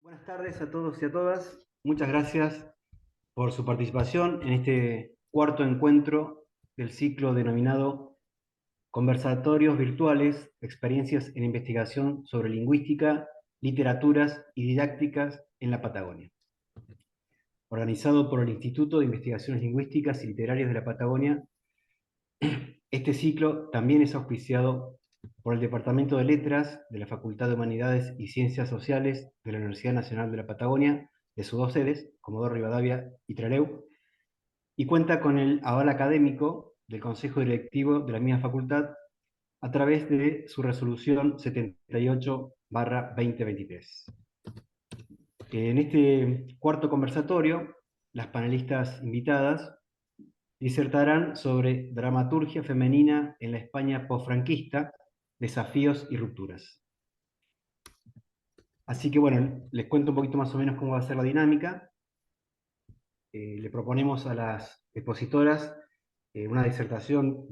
Buenas tardes a todos y a todas. Muchas gracias por su participación en este cuarto encuentro del ciclo denominado Conversatorios Virtuales, Experiencias en Investigación sobre Lingüística, Literaturas y Didácticas en la Patagonia, organizado por el Instituto de Investigaciones Lingüísticas y Literarias de la Patagonia. Este ciclo también es auspiciado por el Departamento de Letras de la Facultad de Humanidades y Ciencias Sociales de la Universidad Nacional de la Patagonia, de sus dos sedes, Comodoro Rivadavia y Trelew, y cuenta con el aval académico del Consejo Directivo de la misma facultad a través de su resolución 78/2023. En este cuarto conversatorio, las panelistas invitadas disertarán sobre dramaturgia femenina en la España posfranquista, desafíos y rupturas. Así que bueno, les cuento un poquito más o menos cómo va a ser la dinámica. Le proponemos a las expositoras una disertación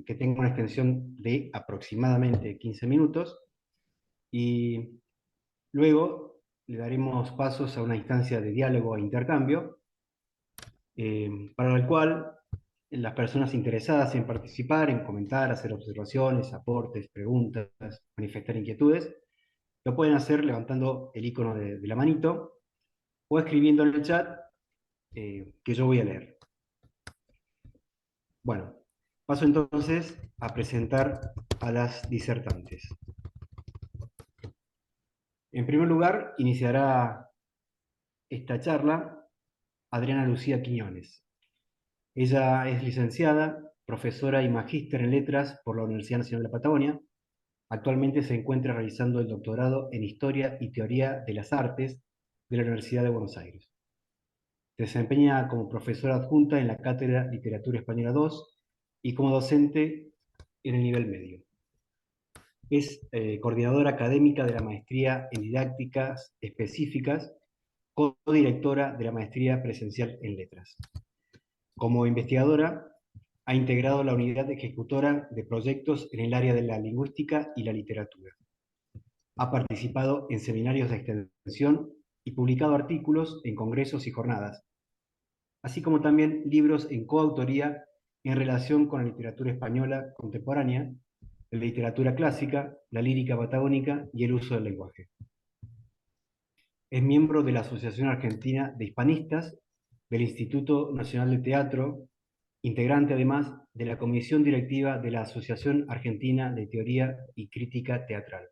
que tenga una extensión de aproximadamente 15 minutos y luego le daremos pasos a una instancia de diálogo e intercambio, para el cual las personas interesadas en participar, en comentar, hacer observaciones, aportes, preguntas, manifestar inquietudes, lo pueden hacer levantando el icono de la manito o escribiendo en el chat, que yo voy a leer. Bueno, paso entonces a presentar a las disertantes. En primer lugar, iniciará esta charla Adriana Lucía Quiñones. Ella es licenciada, profesora y magíster en letras por la Universidad Nacional de la Patagonia. Actualmente se encuentra realizando el doctorado en Historia y Teoría de las Artes de la Universidad de Buenos Aires. Se desempeña como profesora adjunta en la Cátedra Literatura Española 2 y como docente en el nivel medio. Es coordinadora académica de la Maestría en Didácticas Específicas, codirectora de la Maestría Presencial en Letras. Como investigadora, ha integrado la unidad ejecutora de proyectos en el área de la lingüística y la literatura. Ha participado en seminarios de extensión y publicado artículos en congresos y jornadas, así como también libros en coautoría en relación con la literatura española contemporánea, la literatura clásica, la lírica patagónica y el uso del lenguaje. Es miembro de la Asociación Argentina de Hispanistas, del Instituto Nacional de Teatro, integrante además de la Comisión Directiva de la Asociación Argentina de Teoría y Crítica Teatral.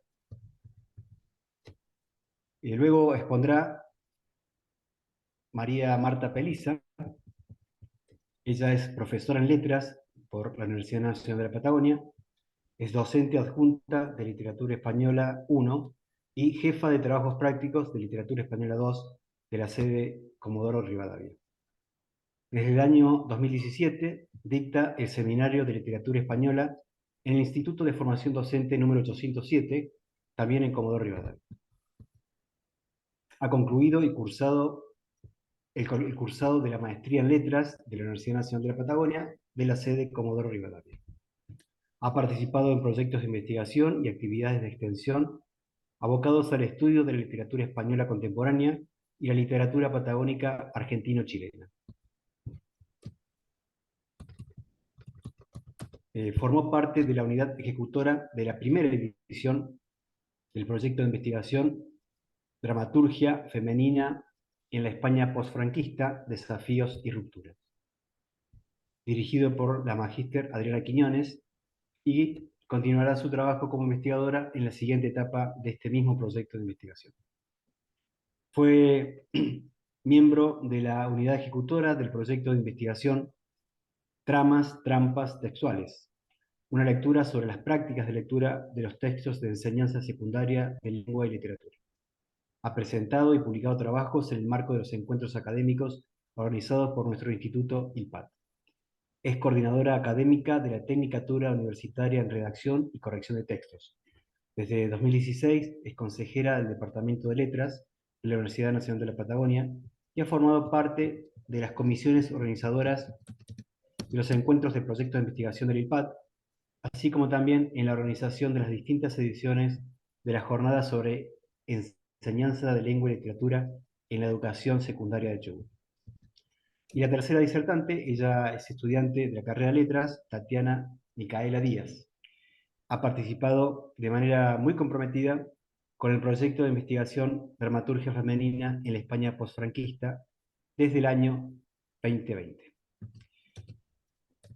Y luego expondrá María Marta Peliza. Ella es profesora en letras por la Universidad Nacional de la Patagonia, es docente adjunta de Literatura Española 1 y jefa de trabajos prácticos de Literatura Española 2 de la sede Comodoro Rivadavia. Desde el año 2017 dicta el Seminario de Literatura Española en el Instituto de Formación Docente número 807, también en Comodoro Rivadavia. Ha concluido y cursado el cursado de la Maestría en Letras de la Universidad Nacional de la Patagonia, de la sede Comodoro Rivadavia. Ha participado en proyectos de investigación y actividades de extensión abocados al estudio de la literatura española contemporánea y la literatura patagónica argentino-chilena. Formó parte de la unidad ejecutora de la primera edición del proyecto de investigación Dramaturgia femenina en la España posfranquista, desafíos y rupturas, dirigido por la magíster Adriana Quiñones, y continuará su trabajo como investigadora en la siguiente etapa de este mismo proyecto de investigación. Fue miembro de la unidad ejecutora del proyecto de investigación Tramas, Trampas Textuales, una lectura sobre las prácticas de lectura de los textos de enseñanza secundaria de lengua y literatura. Ha presentado y publicado trabajos en el marco de los encuentros académicos organizados por nuestro instituto ILPAT. Es coordinadora académica de la Tecnicatura Universitaria en Redacción y Corrección de Textos. Desde 2016 es consejera del Departamento de Letras de la Universidad Nacional de la Patagonia y ha formado parte de las comisiones organizadoras de los encuentros de proyectos de investigación del ILPAT, así como también en la organización de las distintas ediciones de las jornadas sobre enseñanza de lengua y literatura en la educación secundaria de Chubut. Y la tercera disertante, ella es estudiante de la carrera de Letras, Tatiana Micaela Díaz. Ha participado de manera muy comprometida con el proyecto de investigación Dramaturgia Femenina en la España postfranquista desde el año 2020.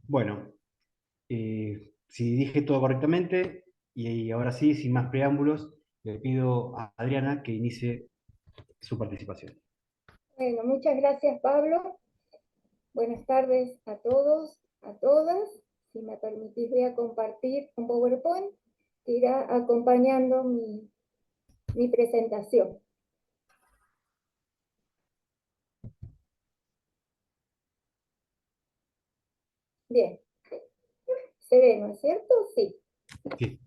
Bueno, si dije todo correctamente, y ahora sí, sin más preámbulos, le pido a Adriana que inicie su participación. Bueno, muchas gracias, Pablo. Buenas tardes a todos, a todas. Si me permitís, voy a compartir un PowerPoint que irá acompañando mi presentación. Bien, ¿se ve, no es cierto? Sí. Sí.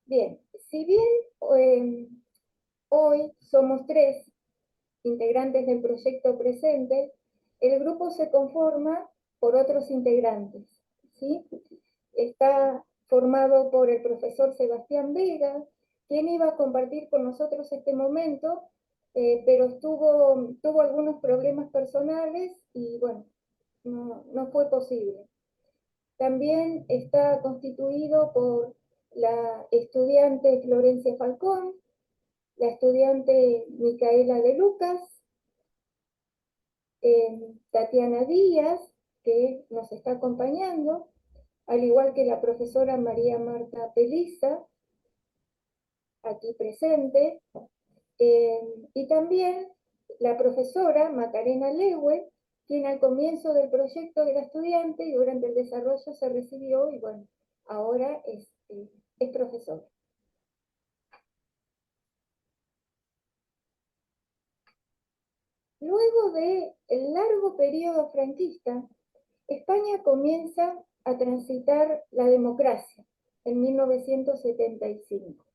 Bien, si bien hoy somos 3 integrantes del proyecto presente, el grupo se conforma por otros integrantes, ¿sí? Está formado por el profesor Sebastián Vega, quien iba a compartir con nosotros este momento, pero tuvo algunos problemas personales y bueno, no fue posible. También está constituido por la estudiante Florencia Falcón, la estudiante Micaela de Lucas, Tatiana Díaz, que nos está acompañando, al igual que la profesora María Marta Peliza, aquí presente, y también la profesora Macarena Lewe, quien al comienzo del proyecto era estudiante y durante el desarrollo se recibió y bueno, ahora es profesora. Luego del largo periodo franquista, España comienza a transitar la democracia en 1975.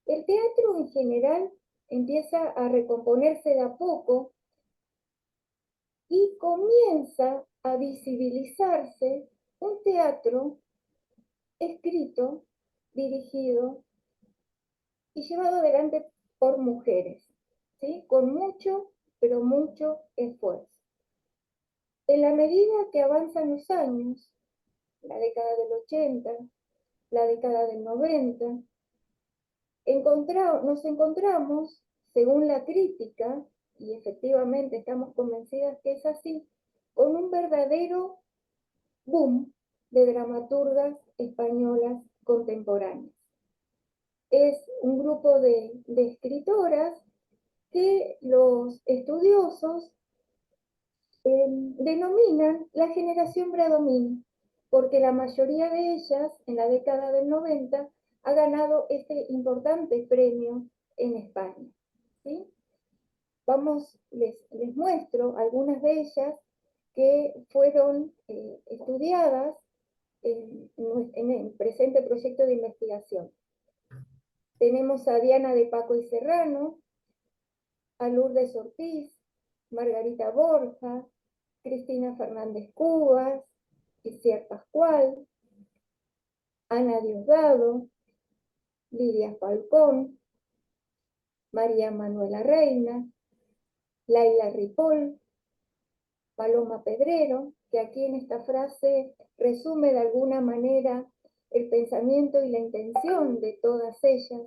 El teatro en general empieza a recomponerse de a poco y comienza a visibilizarse un teatro escrito, dirigido y llevado adelante por mujeres, ¿sí? Con mucho, pero mucho esfuerzo. En la medida que avanzan los años, la década del 80, la década del 90, nos encontramos, según la crítica, y efectivamente estamos convencidas que es así, con un verdadero boom de dramaturgas españolas contemporáneas. Es un grupo de escritoras que los estudiosos denominan la generación Bradomín, porque la mayoría de ellas, en la década del 90, ha ganado este importante premio en España, ¿sí? Les muestro algunas de ellas que fueron estudiadas en el presente proyecto de investigación. Tenemos a Diana de Paco y Serrano, a Lourdes Ortiz, Margarita Borja, Cristina Fernández Cubas, Isier Pascual, Ana Diosdado, Lidia Falcón, María Manuela Reina, Laila Ripoll, Paloma Pedrero, que aquí en esta frase resume de alguna manera el pensamiento y la intención de todas ellas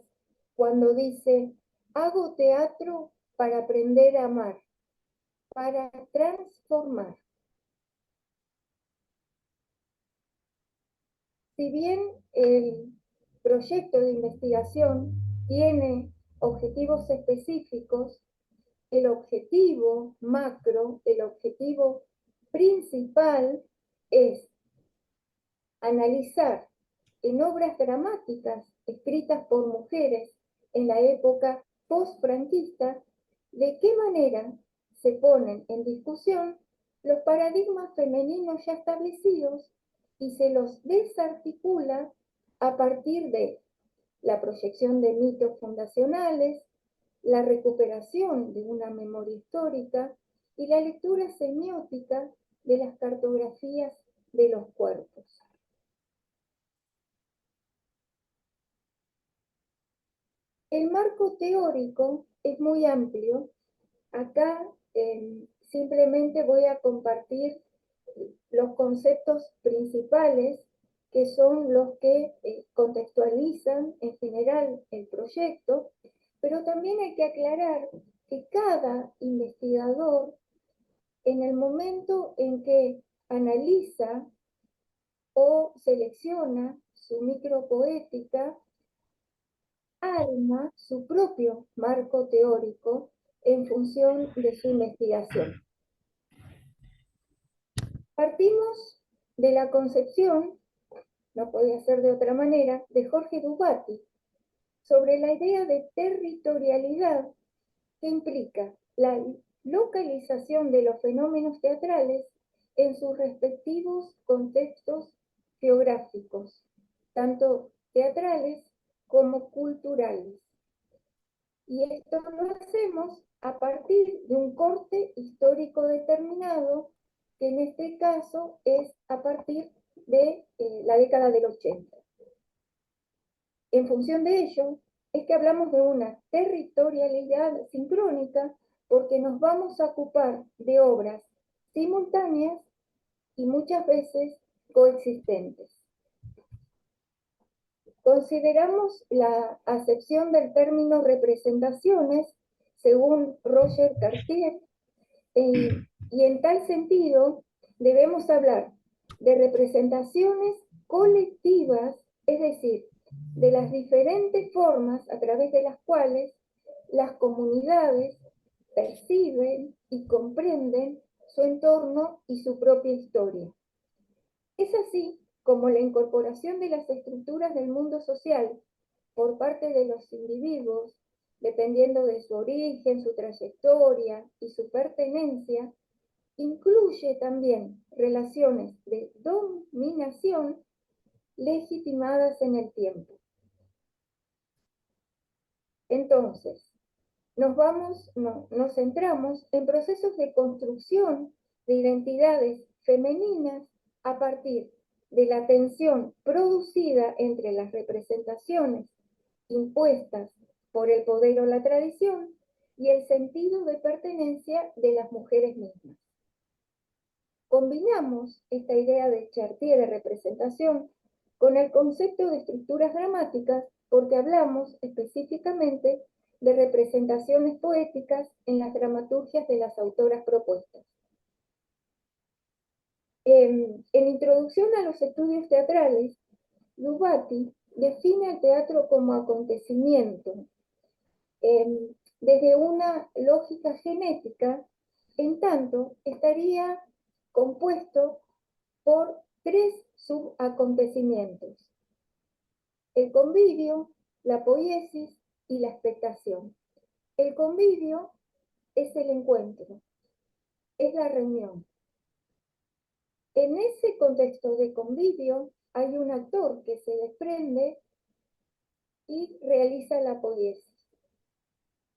cuando dice: hago teatro para aprender a amar, para transformar. Si bien el proyecto de investigación tiene objetivos específicos, el objetivo macro, el objetivo principal es analizar en obras dramáticas escritas por mujeres en la época post-franquista de qué manera se ponen en discusión los paradigmas femeninos ya establecidos y se los desarticula a partir de la proyección de mitos fundacionales, la recuperación de una memoria histórica y la lectura semiótica de las cartografías de los cuerpos. El marco teórico es muy amplio. Acá simplemente voy a compartir los conceptos principales que son los que contextualizan en general el proyecto, pero también hay que aclarar que cada investigador, en el momento en que analiza o selecciona su micropoética, arma su propio marco teórico en función de su investigación. Partimos de la concepción, no podía ser de otra manera, de Jorge Dubaty, sobre la idea de territorialidad que implica la localización de los fenómenos teatrales en sus respectivos contextos geográficos, tanto teatrales como culturales. Y esto lo hacemos a partir de un corte histórico determinado, que en este caso es a partir de la década del 80. En función de ello, es que hablamos de una territorialidad sincrónica, porque nos vamos a ocupar de obras simultáneas y muchas veces coexistentes. Consideramos la acepción del término representaciones, según Roger Cartier, y en tal sentido debemos hablar de representaciones colectivas, es decir, de las diferentes formas a través de las cuales las comunidades perciben y comprenden su entorno y su propia historia. Es así como la incorporación de las estructuras del mundo social por parte de los individuos, dependiendo de su origen, su trayectoria y su pertenencia, incluye también relaciones de dominación legitimadas en el tiempo. Entonces, nos centramos en procesos de construcción de identidades femeninas a partir de la tensión producida entre las representaciones impuestas por el poder o la tradición y el sentido de pertenencia de las mujeres mismas. Combinamos esta idea de Chartier de representación con el concepto de estructuras dramáticas porque hablamos específicamente de representaciones poéticas en las dramaturgias de las autoras propuestas. En Introducción a los estudios teatrales, Dubaty define el teatro como acontecimiento, desde una lógica genética, en tanto estaría compuesto por tres subacontecimientos: el convivio, la poiesis y la expectación. El convivio es el encuentro, es la reunión. En ese contexto de convivio hay un actor que se desprende y realiza la poiesis,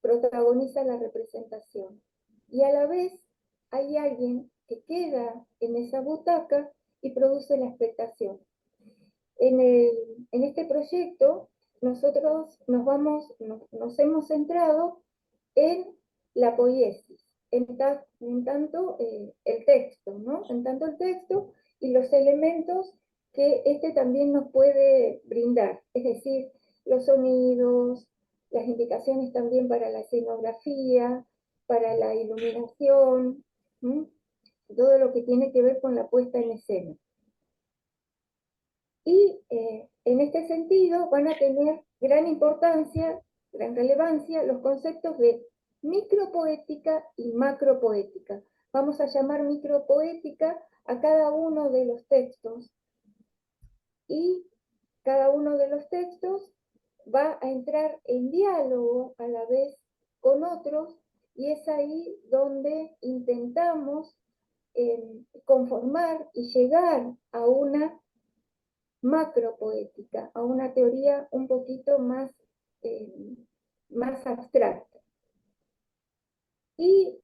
protagoniza la representación. Y a la vez hay alguien que queda en esa butaca y produce la expectación. En este proyecto nosotros nos hemos centrado en la poiesis, en tanto el texto, ¿no? En tanto el texto y los elementos que este también nos puede brindar, es decir, los sonidos, las indicaciones también para la escenografía, para la iluminación, ¿m? Todo lo que tiene que ver con la puesta en escena. Y en este sentido van a tener gran importancia, gran relevancia los conceptos de micropoética y macropoética. Vamos a llamar micropoética a cada uno de los textos, y cada uno de los textos va a entrar en diálogo a la vez con otros, y es ahí donde intentamos conformar y llegar a una macropoética, a una teoría un poquito más, más abstracta. Y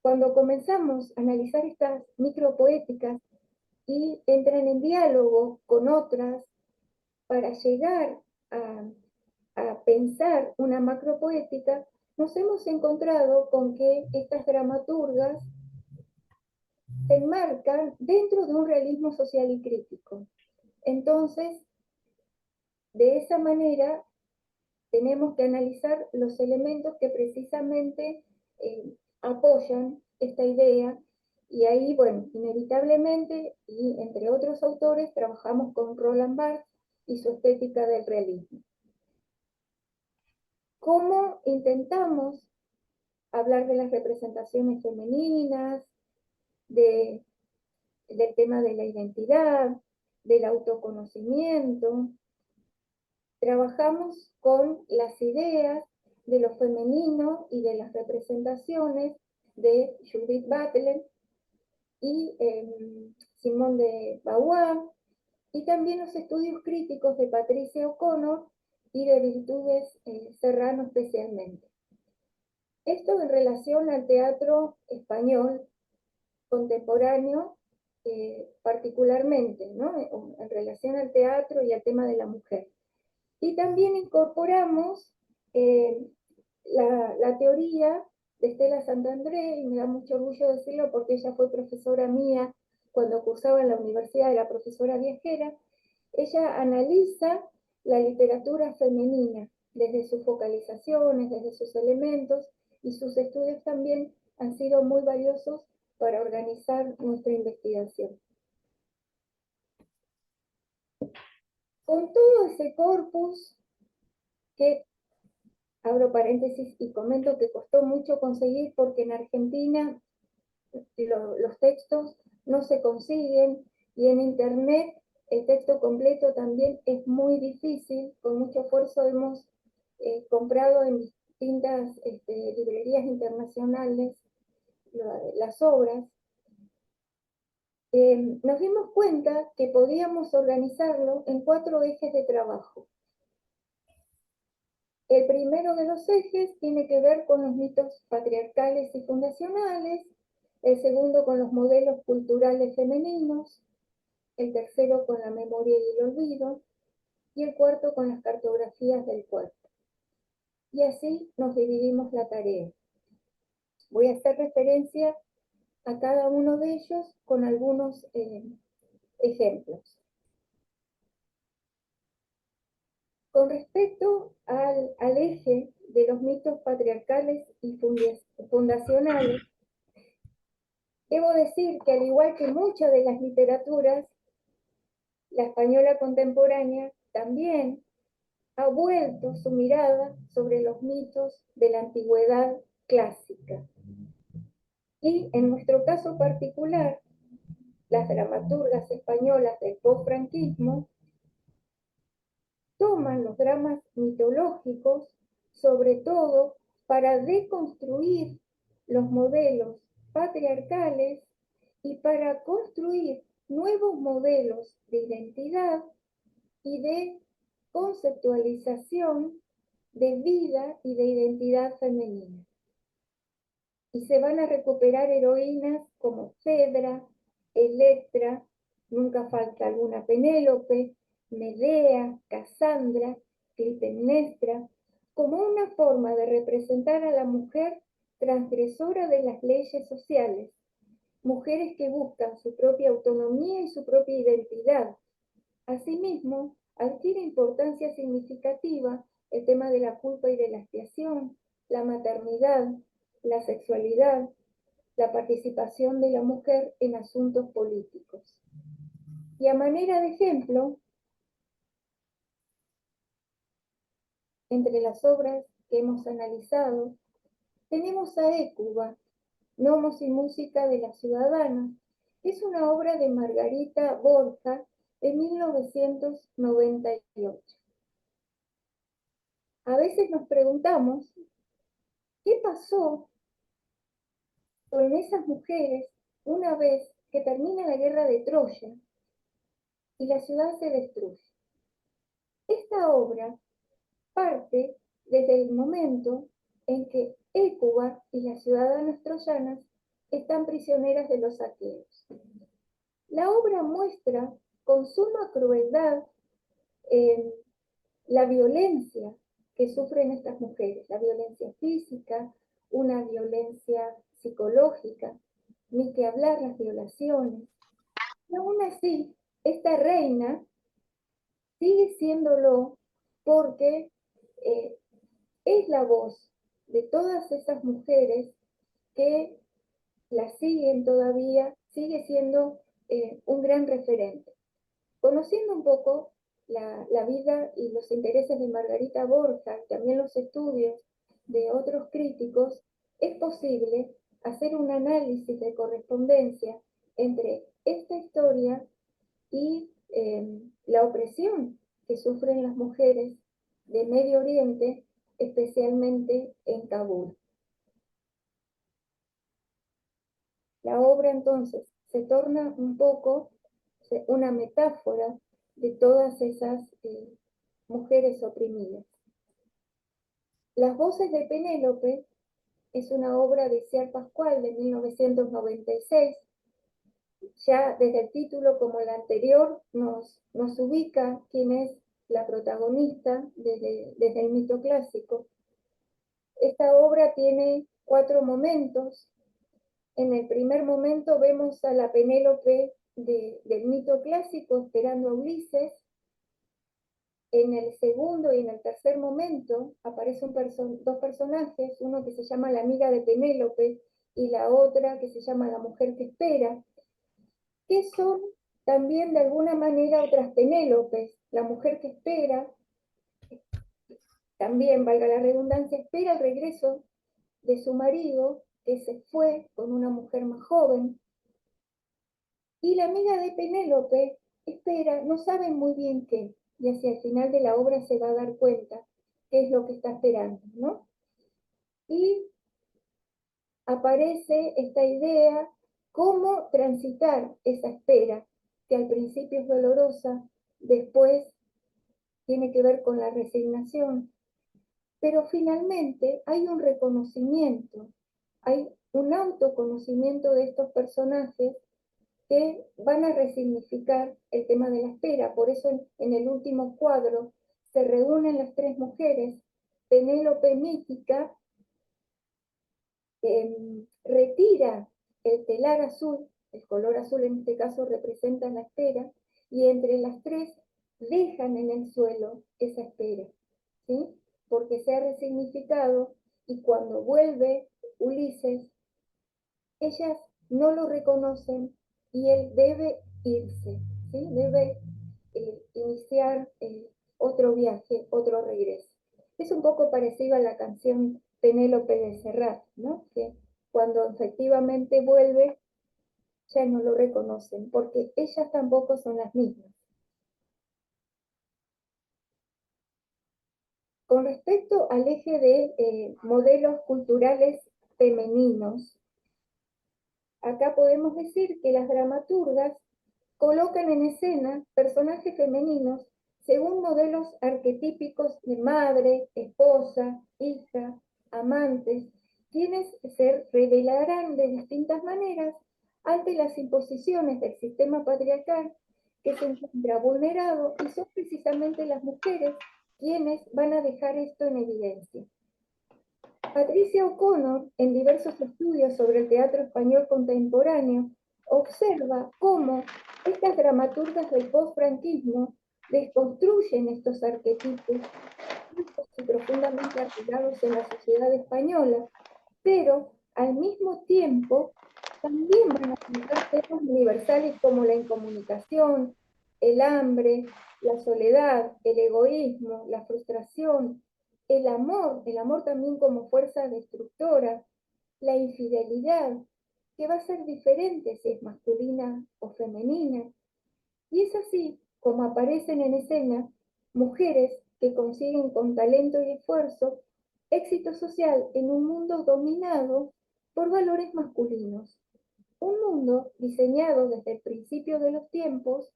cuando comenzamos a analizar estas micropoéticas y entran en diálogo con otras para llegar a pensar una macropoética, nos hemos encontrado con que estas dramaturgas se enmarcan dentro de un realismo social y crítico. Entonces, de esa manera, tenemos que analizar los elementos que precisamente apoyan esta idea, y ahí, bueno, inevitablemente, y entre otros autores, trabajamos con Roland Barthes y su estética del realismo. ¿Cómo intentamos hablar de las representaciones femeninas, del tema de la identidad, del autoconocimiento? Trabajamos con las ideas de lo femenino y de las representaciones de Judith Butler y Simone de Beauvoir, y también los estudios críticos de Patricia O'Connor y de Virtudes Serrano especialmente. Esto en relación al teatro español contemporáneo particularmente, ¿no? En relación al teatro y al tema de la mujer. Y también incorporamos la teoría de Estela Santandré, y me da mucho orgullo decirlo porque ella fue profesora mía cuando cursaba en la universidad, era profesora viajera. Ella analiza la literatura femenina desde sus focalizaciones, desde sus elementos, y sus estudios también han sido muy valiosos para organizar nuestra investigación. Con todo ese corpus, que abro paréntesis y comento que costó mucho conseguir porque en Argentina los textos no se consiguen, y en internet el texto completo también es muy difícil. Con mucho esfuerzo hemos comprado en distintas librerías internacionales las obras. Nos dimos cuenta que podíamos organizarlo en 4 ejes de trabajo. El primero de los ejes tiene que ver con los mitos patriarcales y fundacionales, el segundo con los modelos culturales femeninos, el tercero con la memoria y el olvido, y el cuarto con las cartografías del cuerpo. Y así nos dividimos la tarea. Voy a hacer referencia a cada uno de ellos con algunos ejemplos. Con respecto al eje de los mitos patriarcales y fundacionales, debo decir que, al igual que muchas de las literaturas, la española contemporánea también ha vuelto su mirada sobre los mitos de la antigüedad clásica. Y en nuestro caso particular, las dramaturgas españolas del posfranquismo toman los dramas mitológicos, sobre todo para deconstruir los modelos patriarcales y para construir nuevos modelos de identidad y de conceptualización de vida y de identidad femenina. Y se van a recuperar heroínas como Fedra, Electra, nunca falta alguna Penélope, Medea, Casandra, Clitemnestra, como una forma de representar a la mujer transgresora de las leyes sociales, mujeres que buscan su propia autonomía y su propia identidad. Asimismo, adquiere importancia significativa el tema de la culpa y de la expiación, la maternidad, la sexualidad, la participación de la mujer en asuntos políticos. Y a manera de ejemplo, entre las obras que hemos analizado, tenemos a Hécuba, Nomos y música de la ciudadana. Es una obra de Margarita Borja de 1998. A veces nos preguntamos, ¿qué pasó con esas mujeres una vez que termina la guerra de Troya y la ciudad se destruye? Esta obra parte desde el momento en que Hécuba y las ciudadanas troyanas están prisioneras de los aqueos. La obra muestra con suma crueldad la violencia que sufren estas mujeres, la violencia física, una violencia psicológica, ni que hablar las violaciones. Y aún así, esta reina sigue siéndolo porque eh, es la voz de todas esas mujeres que la siguen todavía, sigue siendo un gran referente. Conociendo un poco la vida y los intereses de Margarita Borja, también los estudios de otros críticos, es posible hacer un análisis de correspondencia entre esta historia y la opresión que sufren las mujeres de Medio Oriente, especialmente en Kabul. La obra entonces se torna un poco una metáfora de todas esas mujeres oprimidas. Las voces de Penélope es una obra de Ciar Pascual de 1996. Ya desde el título, como el anterior, nos ubica quién es la protagonista desde el mito clásico. Esta obra tiene 4 momentos. En el primer momento vemos a la Penélope del mito clásico esperando a Ulises. En el segundo y en el tercer momento aparecen dos personajes, uno que se llama la amiga de Penélope y la otra que se llama la mujer que espera, que son también de alguna manera otras Penélopes. La mujer que espera, también, valga la redundancia, espera el regreso de su marido, que se fue con una mujer más joven, y la amiga de Penélope espera, no sabe muy bien qué, y hacia el final de la obra se va a dar cuenta qué es lo que está esperando, ¿no? Y aparece esta idea, cómo transitar esa espera, que al principio es dolorosa, después tiene que ver con la resignación, pero finalmente hay un reconocimiento, hay un autoconocimiento de estos personajes que van a resignificar el tema de la espera. Por eso en el último cuadro se reúnen las 3 mujeres. Penélope mítica retira el telar azul, el color azul en este caso representa la espera, y entre las 3 dejan en el suelo esa espera, ¿sí? Porque se ha resignificado, y cuando vuelve Ulises, ellas no lo reconocen y él debe irse, ¿sí? Debe iniciar otro viaje, otro regreso. Es un poco parecido a la canción Penélope de Serrat, ¿no? Que cuando efectivamente vuelve ya no lo reconocen, porque ellas tampoco son las mismas. Con respecto al eje de modelos culturales femeninos, acá podemos decir que las dramaturgas colocan en escena personajes femeninos según modelos arquetípicos de madre, esposa, hija, amantes, quienes se revelarán de distintas maneras ante las imposiciones del sistema patriarcal que se encuentra vulnerado, y son precisamente las mujeres quienes van a dejar esto en evidencia. Patricia O'Connor, en diversos estudios sobre el teatro español contemporáneo, observa cómo estas dramaturgas del post-franquismo desconstruyen estos arquetipos y profundamente arraigados en la sociedad española, pero al mismo tiempo también van a aplicar temas universales como la incomunicación, el hambre, la soledad, el egoísmo, la frustración, el amor también como fuerza destructora, la infidelidad, que va a ser diferente si es masculina o femenina. Y es así como aparecen en escena mujeres que consiguen con talento y esfuerzo éxito social en un mundo dominado por valores masculinos. Un mundo diseñado desde el principio de los tiempos,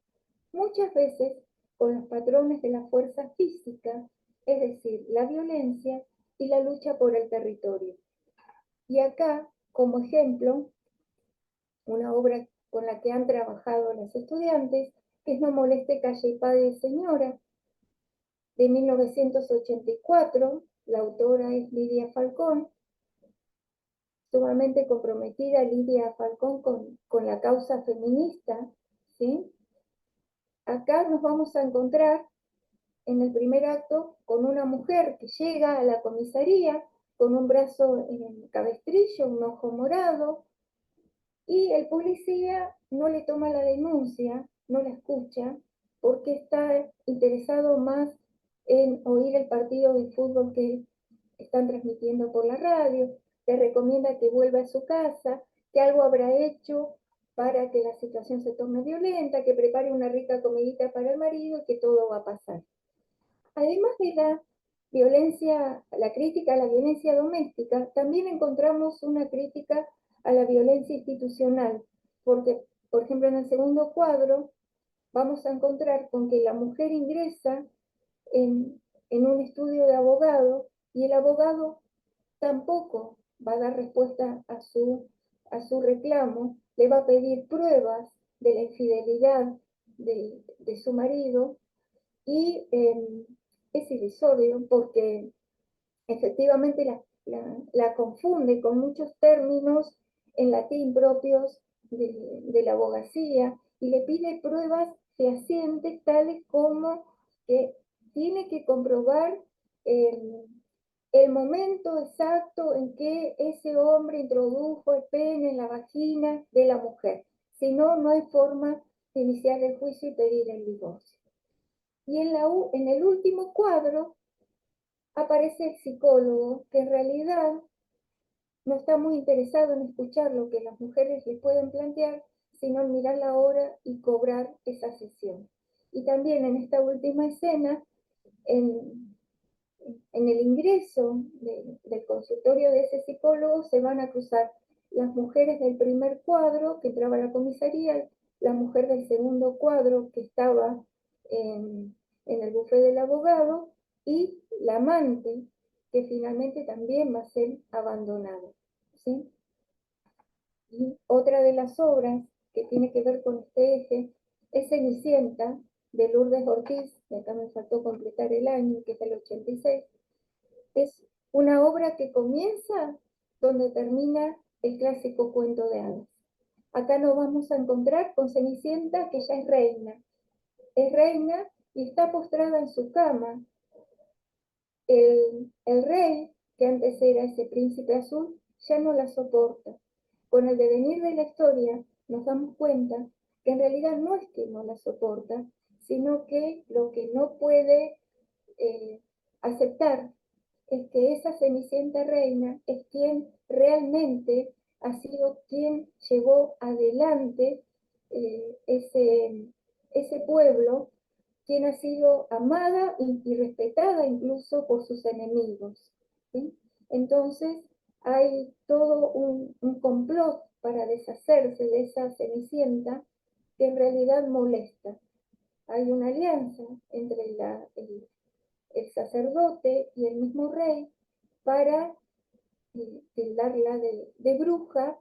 muchas veces con los patrones de la fuerza física, es decir, la violencia y la lucha por el territorio. Y acá, como ejemplo, una obra con la que han trabajado las estudiantes, que es No moleste, calle y pague, señora, de 1984, la autora es Lidia Falcón, sumamente comprometida Lidia Falcón con la causa feminista, ¿sí? Acá nos vamos a encontrar en el primer acto con una mujer que llega a la comisaría con un brazo en el cabestrillo, un ojo morado, y el policía no le toma la denuncia, no la escucha, porque está interesado más en oír el partido de fútbol que están transmitiendo por la radio, le recomienda que vuelva a su casa, que algo habrá hecho para que la situación se torne violenta, que prepare una rica comidita para el marido y que todo va a pasar. Además de la violencia, la crítica a la violencia doméstica, también encontramos una crítica a la violencia institucional, porque, por ejemplo, en el segundo cuadro vamos a encontrar con que la mujer ingresa en un estudio de abogado y el abogado tampoco va a dar respuesta a su reclamo, le va a pedir pruebas de la infidelidad de su marido y es irrisorio porque efectivamente la confunde con muchos términos en latín propios de la abogacía y le pide pruebas fehacientes tales como que tiene que comprobar el momento exacto en que ese hombre introdujo el pene en la vagina de la mujer. Si no, no hay forma de iniciar el juicio y pedir el divorcio. Y en el último cuadro aparece el psicólogo, que en realidad no está muy interesado en escuchar lo que las mujeres le pueden plantear, sino en mirar la hora y cobrar esa sesión. Y también en esta última escena, en, en el ingreso del consultorio de ese psicólogo, se van a cruzar las mujeres del primer cuadro que entraba a la comisaría, la mujer del segundo cuadro que estaba en el bufete del abogado y la amante que finalmente también va a ser abandonada, ¿sí? Y otra de las obras que tiene que ver con este eje es Cenicienta de Lourdes Ortiz, que acá me faltó completar el año, que es el 86. Es una obra que comienza donde termina el clásico cuento de hadas. Acá nos vamos a encontrar con Cenicienta, que ya es reina y está postrada en su cama. El rey, que antes era ese príncipe azul, ya no la soporta. Con el devenir de la historia nos damos cuenta que en realidad no es que no la soporta, sino que lo que no puede aceptar es que esa Cenicienta reina es quien realmente ha sido quien llevó adelante ese pueblo, quien ha sido amada y respetada incluso por sus enemigos, ¿sí? Entonces hay todo un complot para deshacerse de esa Cenicienta que en realidad molesta. Hay una alianza entre el sacerdote y el mismo rey para tildarla de bruja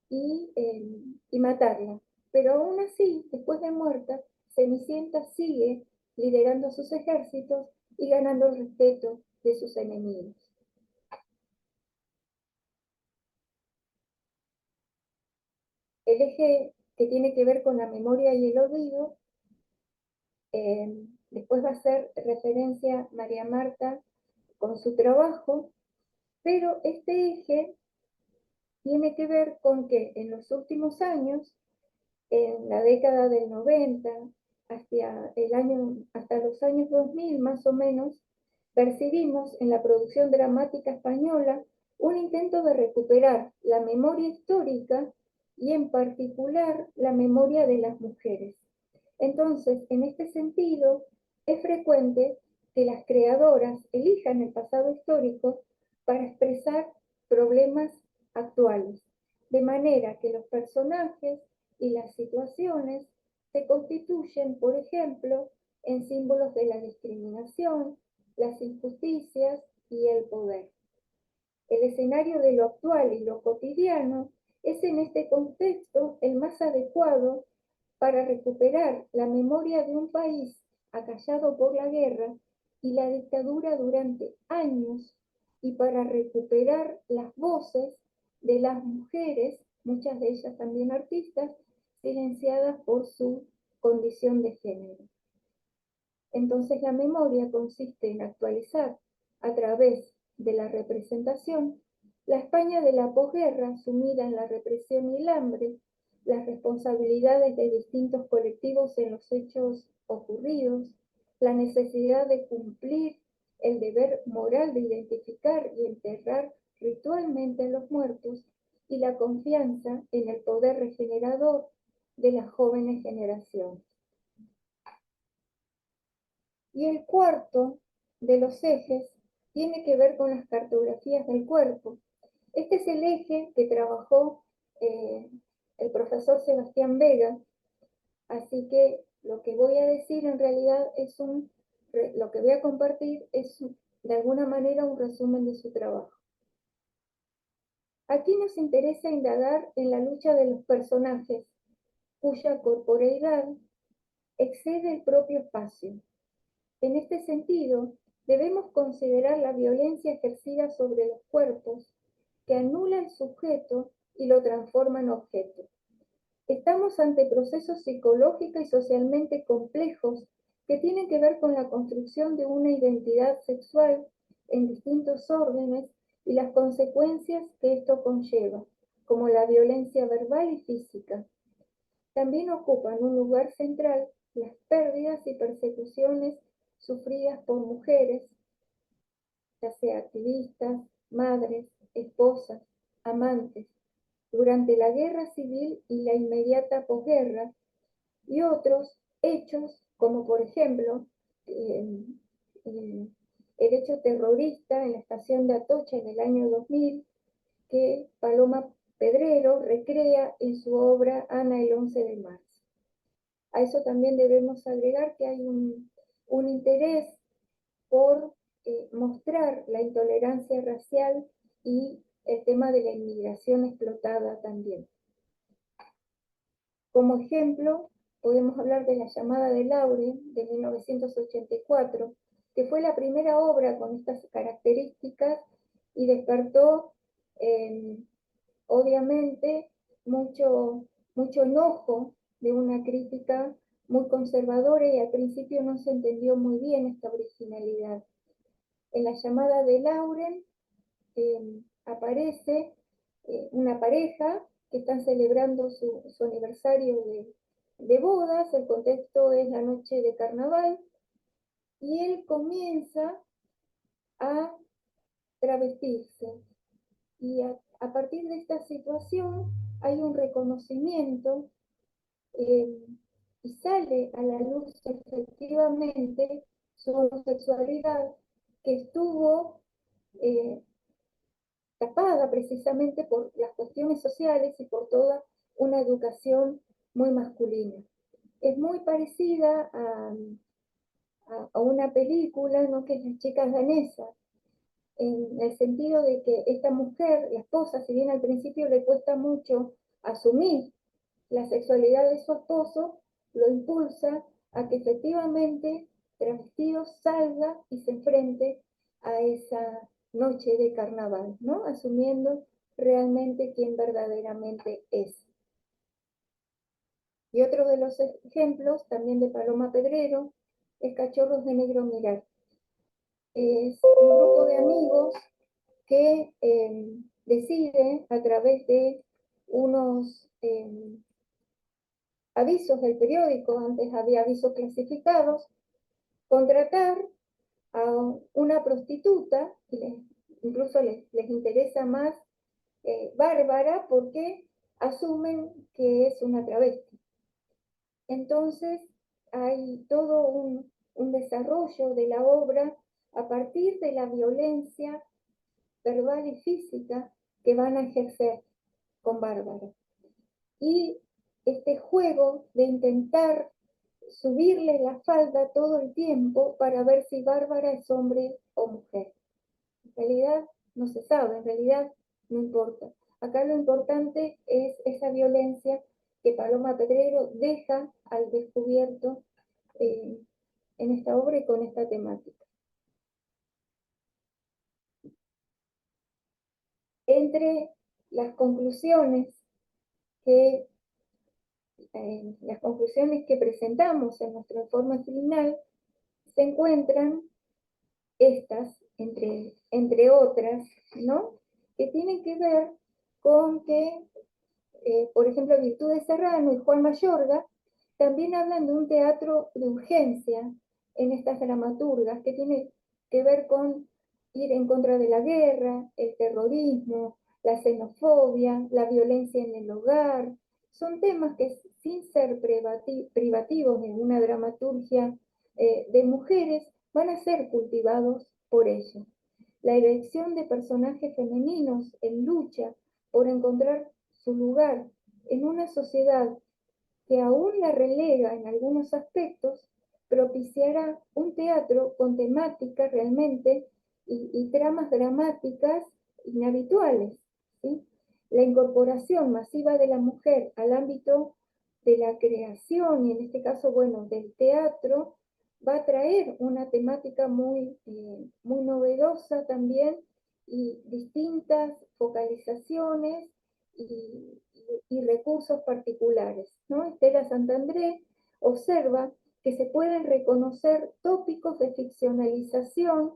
y matarla. Pero aún así, después de muerta, Cenicienta sigue liderando sus ejércitos y ganando el respeto de sus enemigos. El eje que tiene que ver con la memoria y el olvido, después va a ser referencia María Marta con su trabajo, pero este eje tiene que ver con que en los últimos años, en la década del 90, hasta los años 2000 más o menos, percibimos en la producción dramática española un intento de recuperar la memoria histórica y en particular la memoria de las mujeres. Entonces, en este sentido, es frecuente que las creadoras elijan el pasado histórico para expresar problemas actuales, de manera que los personajes y las situaciones se constituyen, por ejemplo, en símbolos de la discriminación, las injusticias y el poder. El escenario de lo actual y lo cotidiano es en este contexto el más adecuado para recuperar la memoria de un país acallado por la guerra y la dictadura durante años, y para recuperar las voces de las mujeres, muchas de ellas también artistas, silenciadas por su condición de género. Entonces la memoria consiste en actualizar a través de la representación la España de la posguerra, sumida en la represión y el hambre, las responsabilidades de distintos colectivos en los hechos ocurridos, la necesidad de cumplir el deber moral de identificar y enterrar ritualmente a los muertos, y la confianza en el poder regenerador de las jóvenes generaciones. Y el cuarto de los ejes tiene que ver con las cartografías del cuerpo. Este es el eje que trabajó el profesor Sebastián Vega, así que lo que voy a decir en realidad lo que voy a compartir es de alguna manera un resumen de su trabajo. Aquí nos interesa indagar en la lucha de los personajes, cuya corporeidad excede el propio espacio. En este sentido, debemos considerar la violencia ejercida sobre los cuerpos, que anula el sujeto y lo transforma en objeto. Estamos ante procesos psicológicos y socialmente complejos que tienen que ver con la construcción de una identidad sexual en distintos órdenes y las consecuencias que esto conlleva, como la violencia verbal y física. También ocupan un lugar central las pérdidas y persecuciones sufridas por mujeres, ya sea activistas, madres, esposas, amantes, durante la guerra civil y la inmediata posguerra, y otros hechos, como por ejemplo el hecho terrorista en la estación de Atocha en el año 2000, que Paloma Pedrero recrea en su obra Ana el 11 de marzo. A eso también debemos agregar que hay un interés por mostrar la intolerancia racial y el tema de la inmigración explotada también. Como ejemplo, podemos hablar de La llamada de Laure, de 1984, que fue la primera obra con estas características y despertó, obviamente, mucho enojo de una crítica muy conservadora, y al principio no se entendió muy bien esta originalidad. En La llamada de Lauren aparece una pareja que están celebrando su aniversario de bodas. El contexto es la noche de carnaval, y él comienza a travestirse, y a partir de esta situación hay un reconocimiento y sale a la luz efectivamente su homosexualidad, que estuvo tapada precisamente por las cuestiones sociales y por toda una educación muy masculina. Es muy parecida a una película, ¿no?, que es Las chicas danesas, en el sentido de que esta mujer, la esposa, si bien al principio le cuesta mucho asumir la sexualidad de su esposo, lo impulsa a que efectivamente, travestido, salga y se enfrente a esa noche de carnaval, ¿no?, asumiendo realmente quién verdaderamente es. Y otro de los ejemplos, también de Paloma Pedrero, es Cachorros de Negro Mirar. Es un grupo de amigos que decide, a través de unos avisos del periódico, antes había avisos clasificados, contratar a una prostituta, y incluso les interesa más Bárbara, porque asumen que es una travesti. Entonces hay todo un desarrollo de la obra a partir de la violencia verbal y física que van a ejercer con Bárbara. Y este juego de intentar subirle la falda todo el tiempo para ver si Bárbara es hombre o mujer. En realidad no se sabe, en realidad no importa. Acá lo importante es esa violencia que Paloma Pedrero deja al descubierto en esta obra y con esta temática. Entre las conclusiones que presentamos en nuestro informe final se encuentran estas, entre otras, ¿no? Que tienen que ver con que, por ejemplo, Virtudes Serrano y Juan Mayorga también hablan de un teatro de urgencia en estas dramaturgas, que tiene que ver con ir en contra de la guerra, el terrorismo, la xenofobia, la violencia en el hogar. Son temas que, sin ser privativos en una dramaturgia de mujeres, van a ser cultivados por ello. La elección de personajes femeninos en lucha por encontrar su lugar en una sociedad que aún la relega en algunos aspectos, propiciará un teatro con temática realmente y tramas dramáticas inhabituales, ¿sí? La incorporación masiva de la mujer al ámbito de la creación, y en este caso, bueno, del teatro, va a traer una temática muy novedosa también, y distintas focalizaciones y, y recursos particulares, ¿no? Estela Santandré observa que se pueden reconocer tópicos de ficcionalización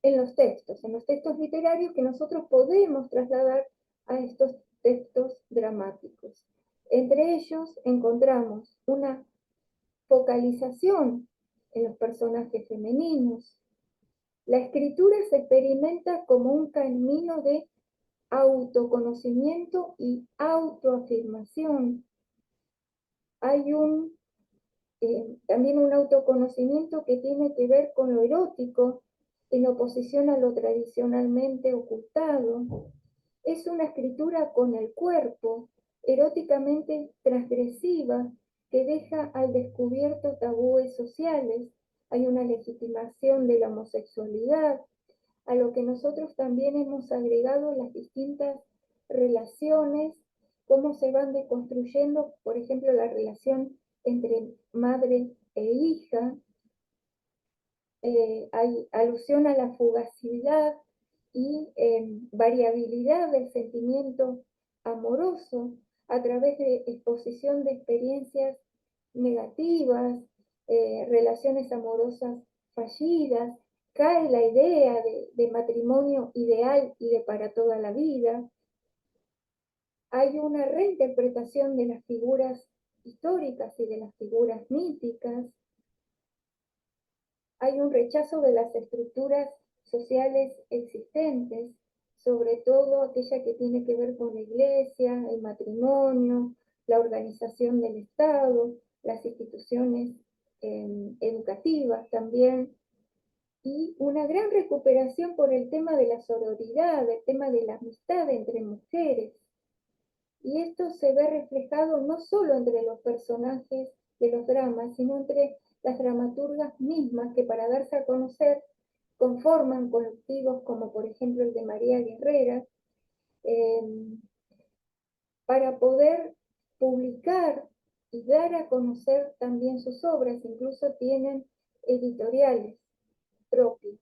en los textos literarios que nosotros podemos trasladar a estos textos dramáticos. Entre ellos encontramos una focalización en los personajes femeninos. La escritura se experimenta como un camino de autoconocimiento y autoafirmación. Hay también un autoconocimiento que tiene que ver con lo erótico, en oposición a lo tradicionalmente ocultado. Es una escritura con el cuerpo, eróticamente transgresiva, que deja al descubierto tabúes sociales. Hay una legitimación de la homosexualidad, a lo que nosotros también hemos agregado las distintas relaciones, cómo se van deconstruyendo, por ejemplo, la relación entre madre e hija. Hay alusión a la fugacidad y variabilidad del sentimiento amoroso a través de exposición de experiencias negativas, relaciones amorosas fallidas. Cae la idea de matrimonio ideal y de para toda la vida. Hay una reinterpretación de las figuras históricas y de las figuras míticas. Hay un rechazo de las estructuras sociales existentes, sobre todo aquella que tiene que ver con la iglesia, el matrimonio, la organización del Estado, las instituciones educativas también, y una gran recuperación por el tema de la sororidad, el tema de la amistad entre mujeres. Y esto se ve reflejado no solo entre los personajes de los dramas, sino entre las dramaturgas mismas, que para darse a conocer conforman colectivos como por ejemplo el de María Guerrera, eh, para poder publicar y dar a conocer también sus obras. Incluso tienen editoriales propias,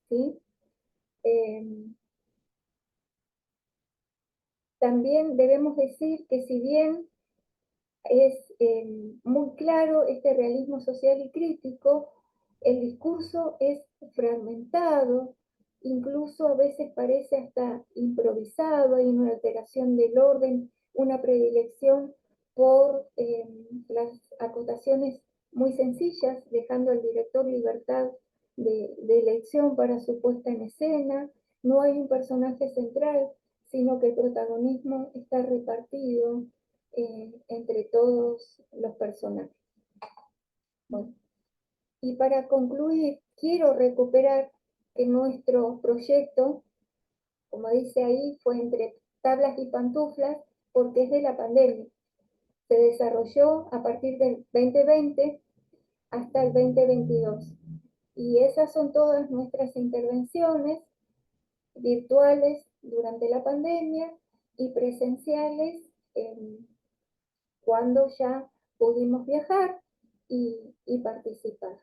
¿sí? También debemos decir que, si bien es muy claro este realismo social y crítico, el discurso es fragmentado, incluso a veces parece hasta improvisado. Hay una alteración del orden, una predilección por las acotaciones muy sencillas, dejando al director libertad de elección para su puesta en escena. No hay un personaje central, sino que el protagonismo está repartido entre todos los personajes. Bueno, y para concluir, quiero recuperar que nuestro proyecto, como dice ahí, fue entre tablas y pantuflas, porque es de la pandemia. Se desarrolló a partir del 2020 hasta el 2022. Y esas son todas nuestras intervenciones virtuales durante la pandemia y presenciales cuando ya pudimos viajar y participar.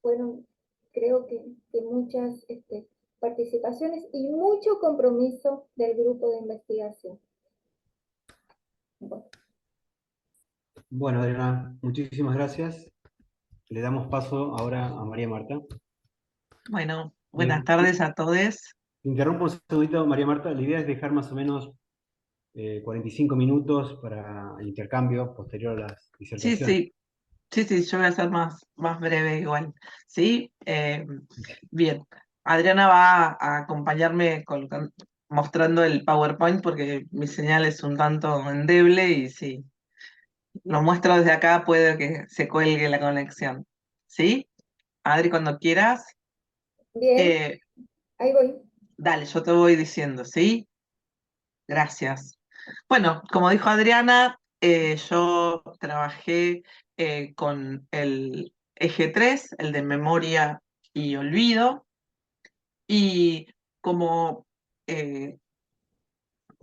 Fueron, creo que muchas participaciones y mucho compromiso del grupo de investigación. Bueno, Bueno, Adriana, muchísimas gracias. Le damos paso ahora a María Marta. Bueno, buenas Eh, tardes a todos. Interrumpo un segundito, María Marta. La idea es dejar más o menos 45 minutos para el intercambio posterior a las Sí, disertaciones. sí, sí, sí, yo voy a ser más breve igual. ¿Sí? Bien, Adriana va a acompañarme mostrando el PowerPoint porque mi señal es un tanto endeble y si lo muestro desde acá puede que se cuelgue la conexión. ¿Sí? Adri, cuando quieras, bien, eh, ahí voy. dale, yo te voy diciendo, ¿sí? Gracias. Bueno, como dijo Adriana, yo trabajé con el eje 3, el de memoria y olvido, y como eh,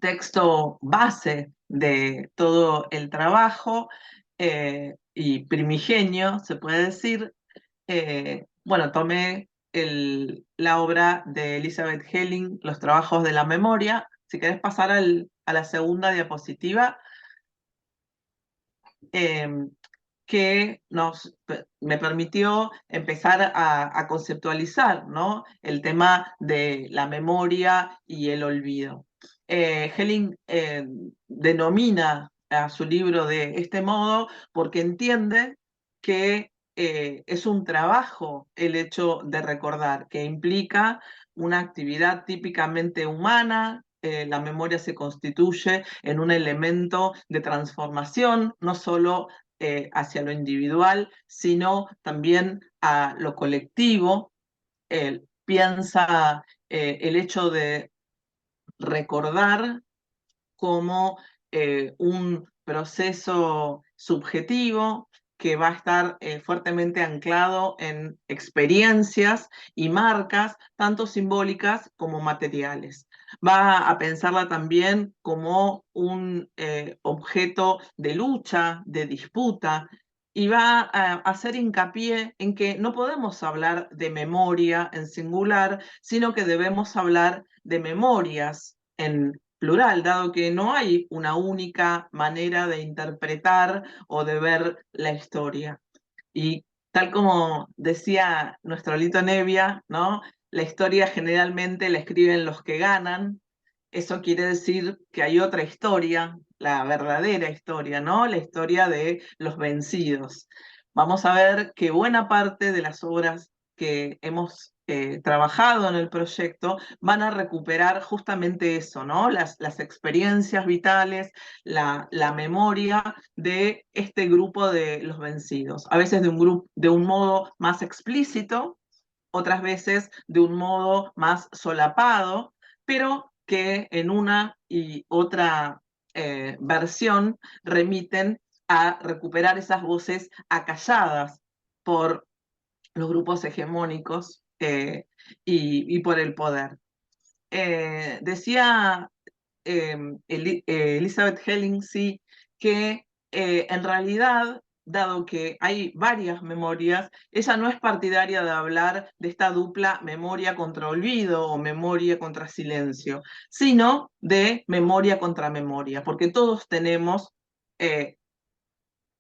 texto base de todo el trabajo y primigenio, se puede decir, bueno, tomé la obra de Elizabeth Helling, Los trabajos de la memoria. Si querés pasar a la segunda diapositiva, eh, que me permitió empezar a conceptualizar, ¿no?, el tema de la memoria y el olvido. Helling denomina a su libro de este modo porque entiende que es un trabajo el hecho de recordar, que implica una actividad típicamente humana. La memoria se constituye en un elemento de transformación, no solo hacia lo individual, sino también a lo colectivo. Piensa el hecho de recordar como un proceso subjetivo que va a estar fuertemente anclado en experiencias y marcas, tanto simbólicas como materiales. Va a pensarla también como un objeto de lucha, de disputa, y va a hacer hincapié en que no podemos hablar de memoria en singular, sino que debemos hablar de memorias en plural, dado que no hay una única manera de interpretar o de ver la historia. Y tal como decía nuestro Lito Nevia, ¿no?, la historia generalmente la escriben los que ganan. Eso quiere decir que hay otra historia, la verdadera historia, ¿no?, la historia de los vencidos. Vamos a ver que buena parte de las obras que hemos trabajado en el proyecto van a recuperar justamente eso, ¿no?, las experiencias vitales, la memoria de este grupo de los vencidos. A veces de un modo más explícito, otras veces de un modo más solapado, pero que en una y otra versión remiten a recuperar esas voces acalladas por los grupos hegemónicos y por el poder. Decía Elizabeth Helling, sí, que en realidad, dado que hay varias memorias, ella no es partidaria de hablar de esta dupla memoria contra olvido o memoria contra silencio, sino de memoria contra memoria, porque todos tenemos eh,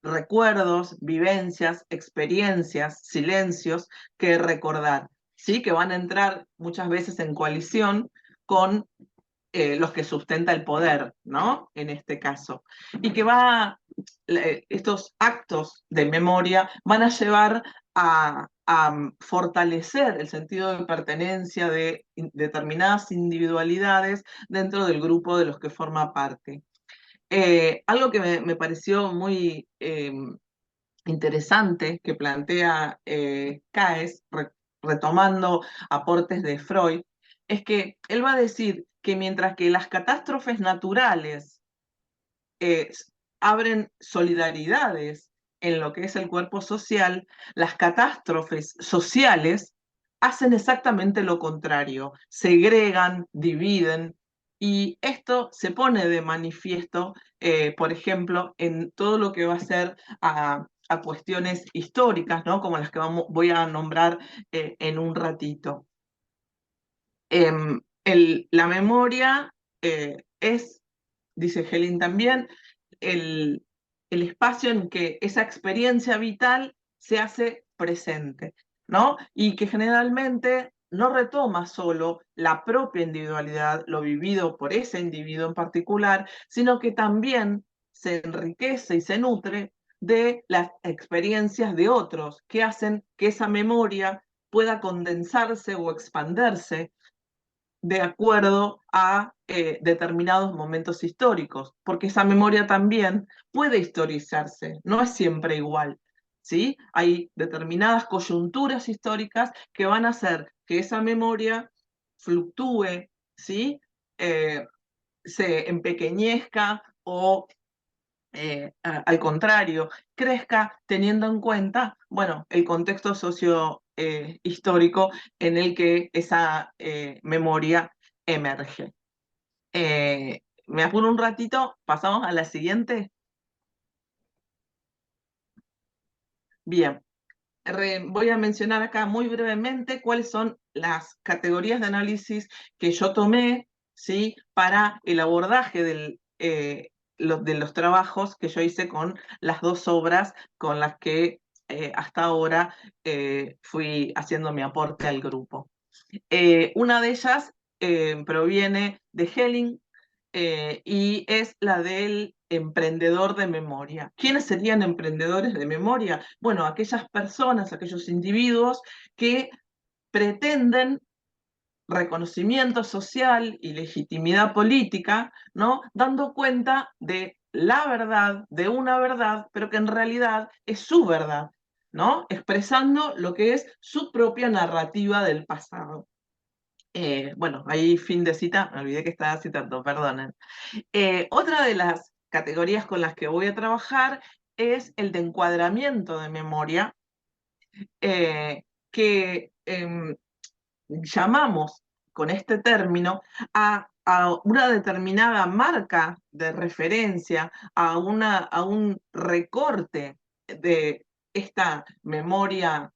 recuerdos, vivencias, experiencias, silencios que recordar, ¿sí?, que van a entrar muchas veces en coalición con los que sustenta el poder, ¿no?, en este caso. Y que estos actos de memoria van a llevar a fortalecer el sentido de pertenencia de determinadas individualidades dentro del grupo de los que forma parte. Algo que me pareció muy interesante que plantea Caes, retomando aportes de Freud, es que él va a decir que mientras que las catástrofes naturales eh, abren solidaridades en lo que es el cuerpo social, las catástrofes sociales hacen exactamente lo contrario, segregan, dividen, y esto se pone de manifiesto, por ejemplo, en todo lo que va a ser a cuestiones históricas, ¿no?, como las que voy a nombrar en un ratito. La memoria es, dice Helling también, el espacio en que esa experiencia vital se hace presente, ¿no? Y que generalmente no retoma solo la propia individualidad, lo vivido por ese individuo en particular, sino que también se enriquece y se nutre de las experiencias de otros que hacen que esa memoria pueda condensarse o expandirse de acuerdo a determinados momentos históricos, porque esa memoria también puede historizarse, no es siempre igual, ¿sí? Hay determinadas coyunturas históricas que van a hacer que esa memoria fluctúe, ¿sí? Se empequeñezca o al contrario, crezca teniendo en cuenta, bueno, el contexto socio-histórico en el que esa memoria emerge. Me apuro un ratito, pasamos a la siguiente. Bien, voy a mencionar acá muy brevemente cuáles son las categorías de análisis que yo tomé, ¿sí? Para el abordaje de los trabajos que yo hice con las dos obras con las que hasta ahora fui haciendo mi aporte al grupo. Una de ellas proviene de Helling y es la del emprendedor de memoria. ¿Quiénes serían emprendedores de memoria? Bueno, aquellas personas, aquellos individuos que pretenden reconocimiento social y legitimidad política, ¿no? Dando cuenta de la verdad, de una verdad, pero que en realidad es su verdad, ¿no? Expresando lo que es su propia narrativa del pasado. Bueno, ahí fin de cita, me olvidé que estaba citando, perdonen. Otra de las categorías con las que voy a trabajar es el de encuadramiento de memoria, que llamamos con este término a una determinada marca de referencia, a un recorte de esta memoria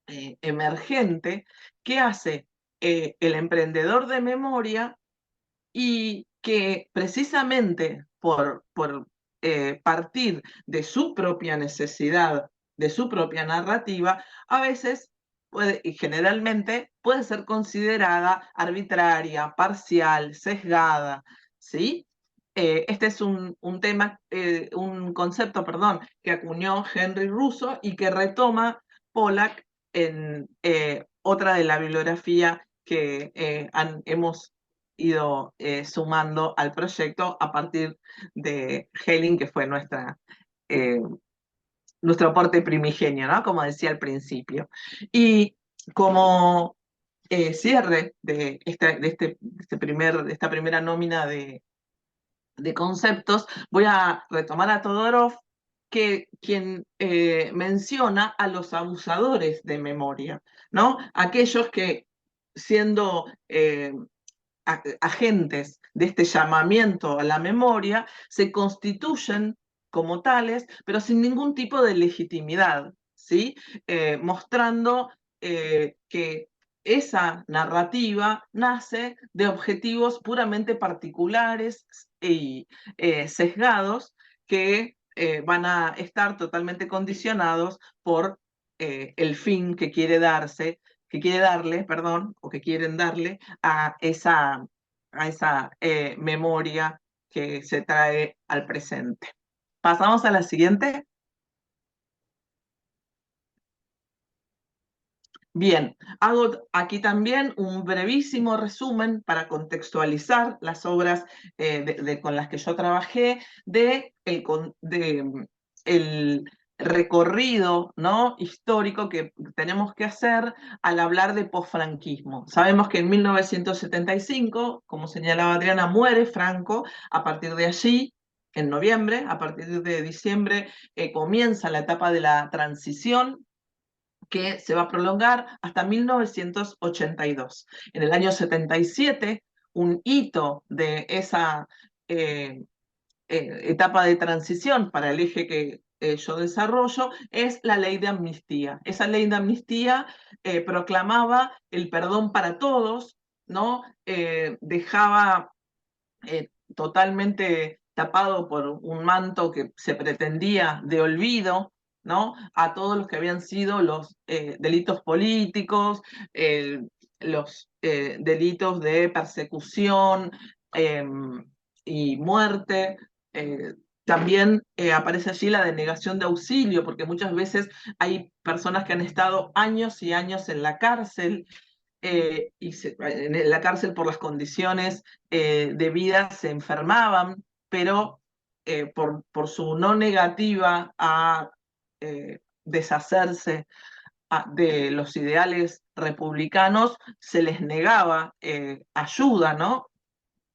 emergente que hace el emprendedor de memoria y que precisamente por partir de su propia necesidad, de su propia narrativa, a veces y generalmente puede ser considerada arbitraria, parcial, sesgada, ¿sí? Este es un tema, un concepto, perdón, que acuñó Henry Russo y que retoma Pollack en otra de la bibliografía que hemos ido sumando al proyecto a partir de Helling, que fue eh, nuestro aporte primigenio, ¿no? Como decía al principio. Y como cierre de esta primera nómina de conceptos, voy a retomar a Todorov, quien menciona a los abusadores de memoria, ¿no? Aquellos que siendo agentes de este llamamiento a la memoria, se constituyen como tales, pero sin ningún tipo de legitimidad, ¿sí? Mostrando que esa narrativa nace de objetivos puramente particulares y sesgados que van a estar totalmente condicionados por el fin que quiere darle, perdón, o que quieren darle a esa memoria que se trae al presente. Pasamos a la siguiente. Bien, hago aquí también un brevísimo resumen para contextualizar las obras con las que yo trabajé de el recorrido, ¿no?, histórico que tenemos que hacer al hablar de posfranquismo. Sabemos que en 1975, como señalaba Adriana, muere Franco. A partir de allí, en noviembre, a partir de diciembre, comienza la etapa de la transición, que se va a prolongar hasta 1982. En el año 77, un hito de esa etapa de transición para el eje que yo desarrollo es la ley de amnistía. Esa ley de amnistía proclamaba el perdón para todos, ¿no? Dejaba totalmente tapado por un manto que se pretendía de olvido, ¿no? A todos los que habían sido los delitos políticos, los delitos de persecución y muerte. También aparece allí la denegación de auxilio, porque muchas veces hay personas que han estado años y años en la cárcel en la cárcel por las condiciones de vida se enfermaban, pero por su no negativa a deshacerse de los ideales republicanos, se les negaba ayuda, ¿no?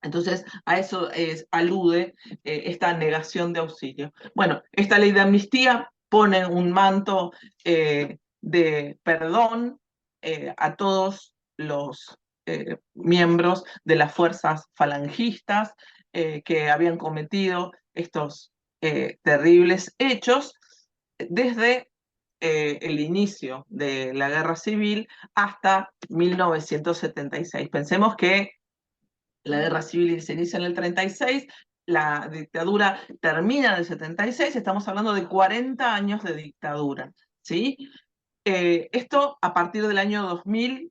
Entonces, a eso alude esta negación de auxilio. Bueno, esta ley de amnistía pone un manto de perdón a todos los miembros de las fuerzas falangistas que habían cometido estos terribles hechos desde el inicio de la guerra civil hasta 1976. Pensemos que la guerra civil se inicia en el 36, la dictadura termina en el 76, estamos hablando de 40 años de dictadura, ¿sí? Esto a partir del año 2000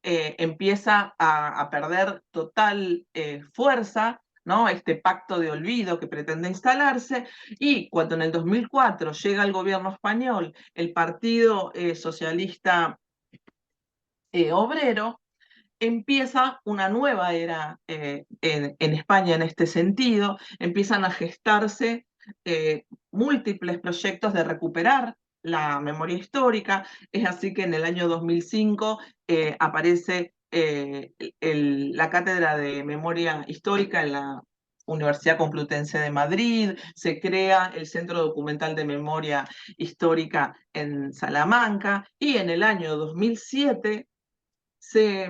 empieza a perder total fuerza, ¿no? Este pacto de olvido que pretende instalarse, y cuando en el 2004 llega el gobierno español el Partido Socialista Obrero, empieza una nueva era en España en este sentido, empiezan a gestarse múltiples proyectos de recuperar la memoria histórica. Es así que en el año 2005 aparece la Cátedra de Memoria Histórica en la Universidad Complutense de Madrid, se crea el Centro Documental de Memoria Histórica en Salamanca, y en el año 2007 se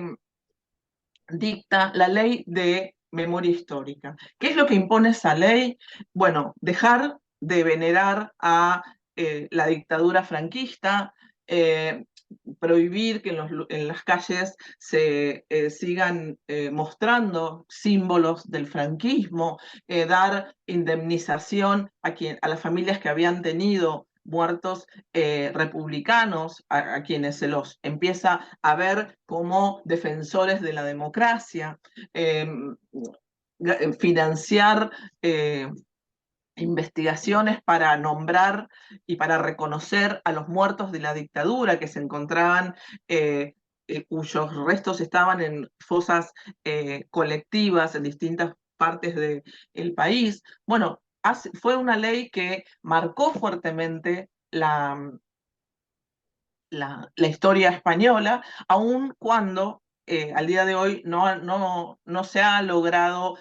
dicta la ley de memoria histórica. ¿Qué es lo que impone esa ley? Bueno, dejar de venerar a la dictadura franquista, prohibir que en las calles se sigan mostrando símbolos del franquismo, dar indemnización a las familias que habían tenido muertos republicanos, a quienes se los empieza a ver como defensores de la democracia, financiar investigaciones para nombrar y para reconocer a los muertos de la dictadura que se encontraban, cuyos restos estaban en fosas colectivas en distintas partes del país. Bueno, fue una ley que marcó fuertemente la historia española, aun cuando al día de hoy no se ha logrado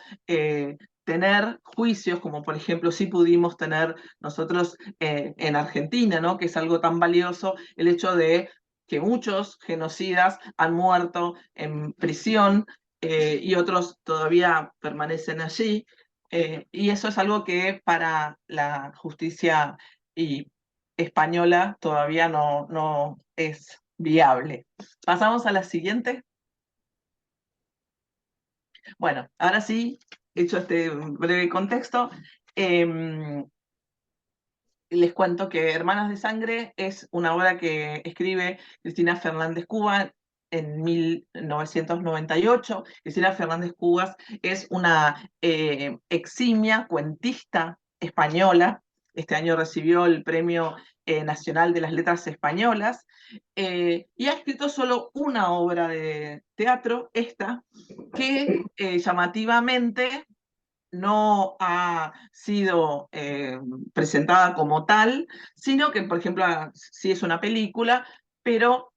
tener juicios, como por ejemplo sí pudimos tener nosotros en Argentina, ¿no? Que es algo tan valioso, el hecho de que muchos genocidas han muerto en prisión y otros todavía permanecen allí. Y eso es algo que para la justicia y española todavía no es viable. Pasamos a la siguiente. Bueno, ahora sí, hecho este breve contexto, les cuento que Hermanas de Sangre es una obra que escribe Cristina Fernández Cubas en 1998. Cristina Fernández Cubas es una eximia cuentista española. Este año recibió el Premio Nacional de las Letras Españolas y ha escrito solo una obra de teatro, esta, que llamativamente no ha sido presentada como tal, sino que, por ejemplo, sí es una película, pero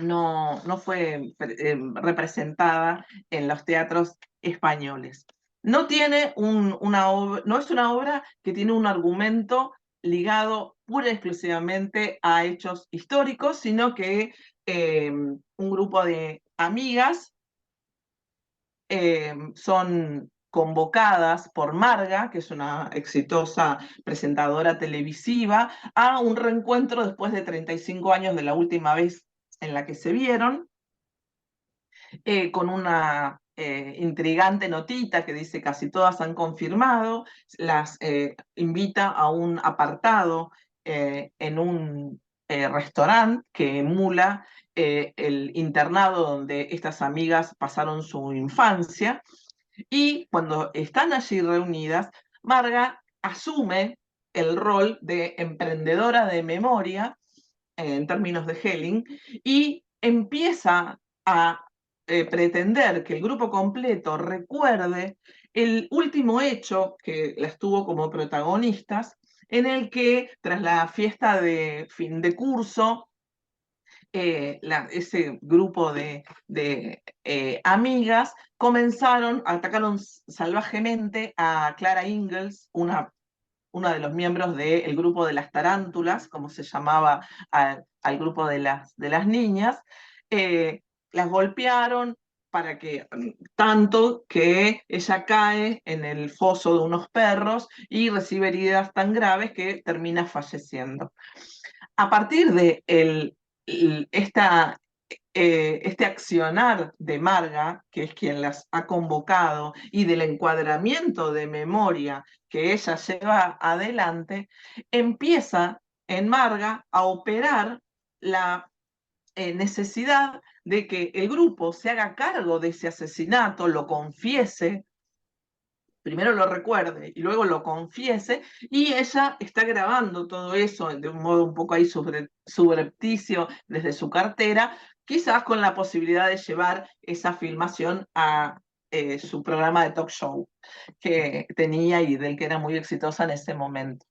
no fue representada en los teatros españoles. No es una obra que tiene un argumento ligado pura y exclusivamente a hechos históricos, sino que un grupo de amigas son convocadas por Marga, que es una exitosa presentadora televisiva, a un reencuentro después de 35 años de la última vez en la que se vieron. con una intrigante notita que dice casi todas han confirmado, las invita a un apartado en un restaurante que emula el internado donde estas amigas pasaron su infancia, y cuando están allí reunidas, Marga asume el rol de emprendedora de memoria en términos de Helling, y empieza a pretender que el grupo completo recuerde el último hecho que las tuvo como protagonistas, en el que tras la fiesta de fin de curso, ese grupo de amigas atacaron salvajemente a Clara Ingalls, una de los miembros del grupo de las tarántulas, como se llamaba al grupo de las niñas. Las golpearon tanto que ella cae en el foso de unos perros y recibe heridas tan graves que termina falleciendo. A partir de este accionar de Marga, que es quien las ha convocado, y del encuadramiento de memoria que ella lleva adelante, empieza en Marga a operar la necesidad de que el grupo se haga cargo de ese asesinato, lo confiese, primero lo recuerde y luego lo confiese, y ella está grabando todo eso de un modo un poco ahí subrepticio desde su cartera, quizás con la posibilidad de llevar esa filmación a su programa de talk show que tenía y del que era muy exitosa en ese momento.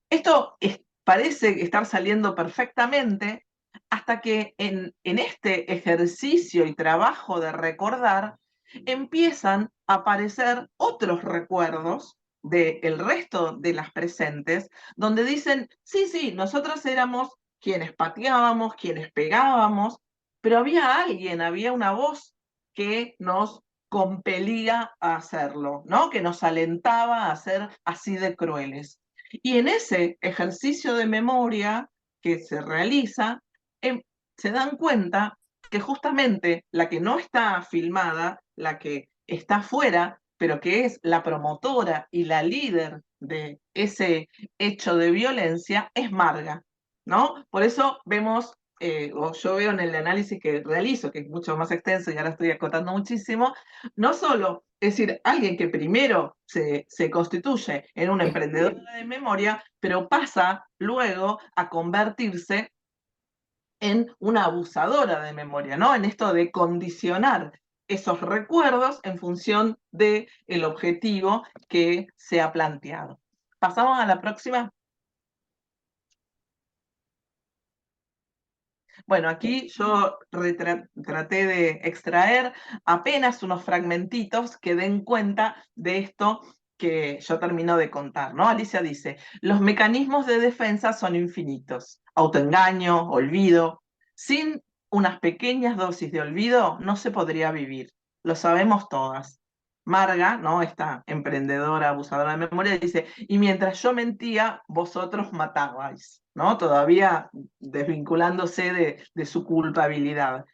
Esto parece estar saliendo perfectamente hasta que en este ejercicio y trabajo de recordar empiezan a aparecer otros recuerdos del resto de las presentes, donde dicen, sí, sí, nosotros éramos quienes pateábamos, quienes pegábamos, pero había una voz que nos compelía a hacerlo, ¿no? Que nos alentaba a ser así de crueles. Y en ese ejercicio de memoria que se realiza, se dan cuenta que justamente la que no está filmada, la que está afuera, pero que es la promotora y la líder de ese hecho de violencia, es Marga, ¿no? Por eso vemos, o yo veo en el análisis que realizo, que es mucho más extenso y ahora estoy acotando muchísimo, no solo, es decir, alguien que primero se constituye en una emprendedora de memoria, pero pasa luego a convertirse en una abusadora de memoria, ¿no? En esto de condicionar esos recuerdos en función del objetivo que se ha planteado. ¿Pasamos a la próxima? Bueno, aquí yo traté de extraer apenas unos fragmentitos que den cuenta de esto que yo termino de contar, ¿no? Alicia dice, los mecanismos de defensa son infinitos. Autoengaño, olvido. Sin unas pequeñas dosis de olvido no se podría vivir. Lo sabemos todas. Marga, ¿no? Esta emprendedora, abusadora de memoria, dice, y mientras yo mentía, vosotros matabais, ¿no? Todavía desvinculándose de su culpabilidad.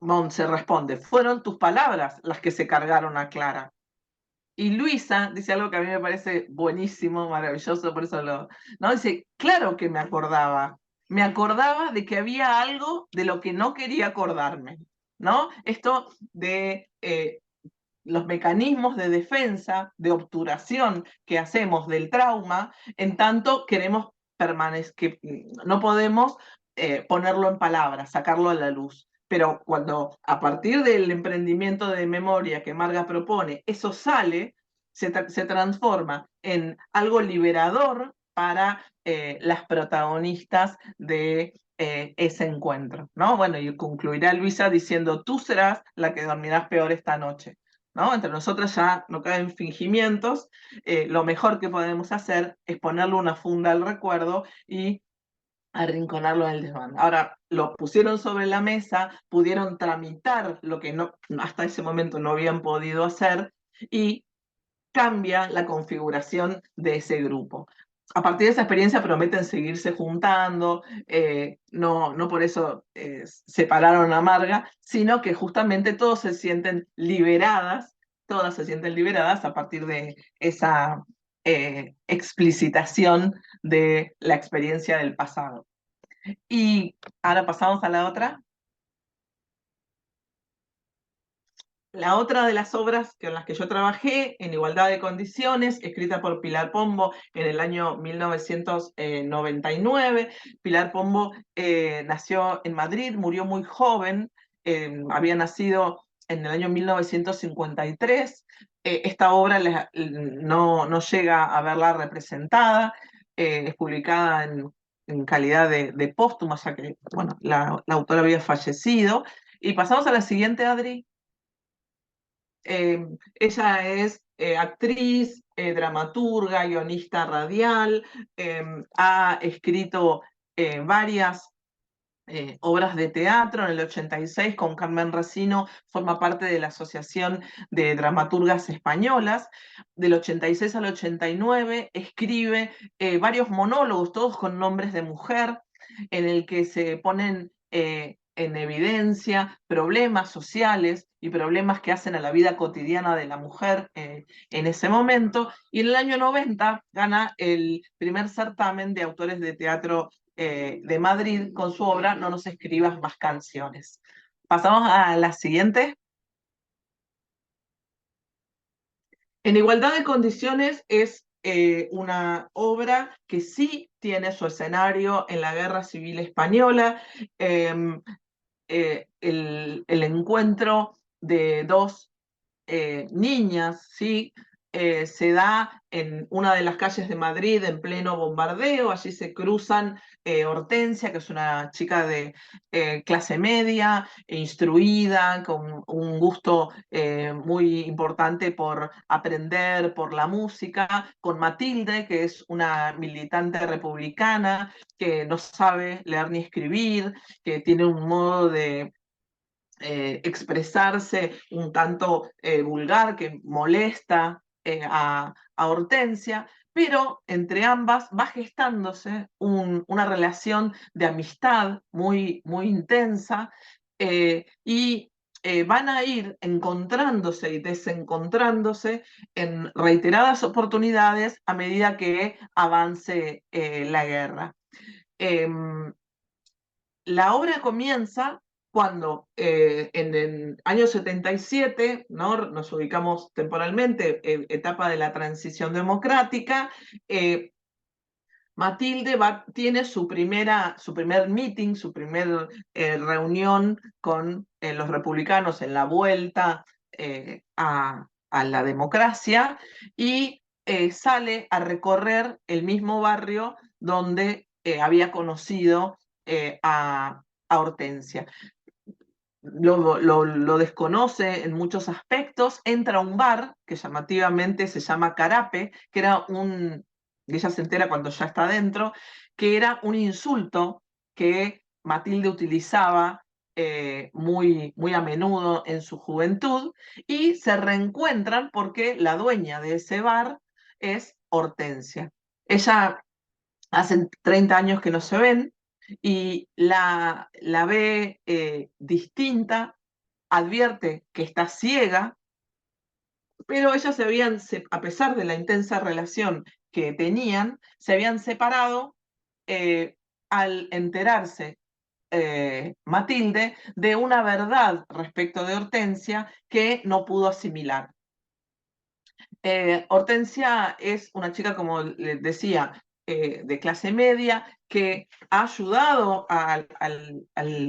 Montse responde, fueron tus palabras las que se cargaron a Clara. Y Luisa dice algo que a mí me parece buenísimo, maravilloso, por eso ¿no? Dice, claro que me acordaba de que había algo de lo que no quería acordarme, ¿no? Esto de los mecanismos de defensa, de obturación que hacemos del trauma, en tanto queremos que no podemos ponerlo en palabras, sacarlo a la luz. Pero cuando a partir del emprendimiento de memoria que Marga propone, eso sale, se transforma en algo liberador para las protagonistas de ese encuentro, ¿no? Bueno, y concluirá Luisa diciendo, tú serás la que dormirás peor esta noche. ¿No? Entre nosotros ya no caben fingimientos, lo mejor que podemos hacer es ponerle una funda al recuerdo y arrinconarlo en el desván. Ahora, lo pusieron sobre la mesa, pudieron tramitar lo que hasta ese momento no habían podido hacer, y cambia la configuración de ese grupo. a partir de esa experiencia prometen seguirse juntando, no por eso separaron a Marga, sino que justamente todos se sienten liberadas, todas se sienten liberadas a partir de esa explicitación de la experiencia del pasado. Y ahora pasamos a la otra. La otra de las obras con las que yo trabajé, En igualdad de condiciones, escrita por Pilar Pombo en el año 1999. Pilar Pombo nació en Madrid, murió muy joven, había nacido en el año 1953. Esta obra no llega a verla representada, es publicada en calidad de póstuma, ya que bueno, la autora había fallecido. Y pasamos a la siguiente, Adri. Ella es actriz, dramaturga, guionista radial, ha escrito varias obras de teatro. En el 86 con Carmen Resino forma parte de la Asociación de Dramaturgas Españolas. Del 86 al 89 escribe varios monólogos, todos con nombres de mujer, en el que se ponen en evidencia problemas sociales y problemas que hacen a la vida cotidiana de la mujer en ese momento. Y en el año 90 gana el primer certamen de autores de teatro de Madrid con su obra No nos escribas más canciones. Pasamos a la siguiente. En igualdad de condiciones es una obra que sí tiene su escenario en la Guerra Civil Española. El encuentro de dos niñas, ¿sí? Se da en una de las calles de Madrid en pleno bombardeo. Allí se cruzan Hortensia, que es una chica de clase media, instruida, con un gusto muy importante por aprender, por la música, con Matilde, que es una militante republicana, que no sabe leer ni escribir, que tiene un modo de expresarse un tanto vulgar que molesta a Hortensia, pero entre ambas va gestándose una relación de amistad muy intensa, y van a ir encontrándose y desencontrándose en reiteradas oportunidades a medida que avance la guerra. La obra comienza cuando en el año 77, ¿no? Nos ubicamos temporalmente, etapa de la transición democrática. Matilde tiene su primer meeting, su primer reunión con los republicanos en la vuelta a la democracia, y sale a recorrer el mismo barrio donde había conocido a Hortensia. Lo desconoce en muchos aspectos, entra a un bar que llamativamente se llama Carape, que era y ella se entera cuando ya está dentro, que era un insulto que Matilde utilizaba muy a menudo en su juventud, y se reencuentran porque la dueña de ese bar es Hortensia. Ella hace 30 años que no se ven, y la ve distinta, advierte que está ciega, pero ellas a pesar de la intensa relación que tenían, se habían separado al enterarse Matilde de una verdad respecto de Hortensia que no pudo asimilar. Hortensia es una chica, como les decía, de clase media, que ha ayudado al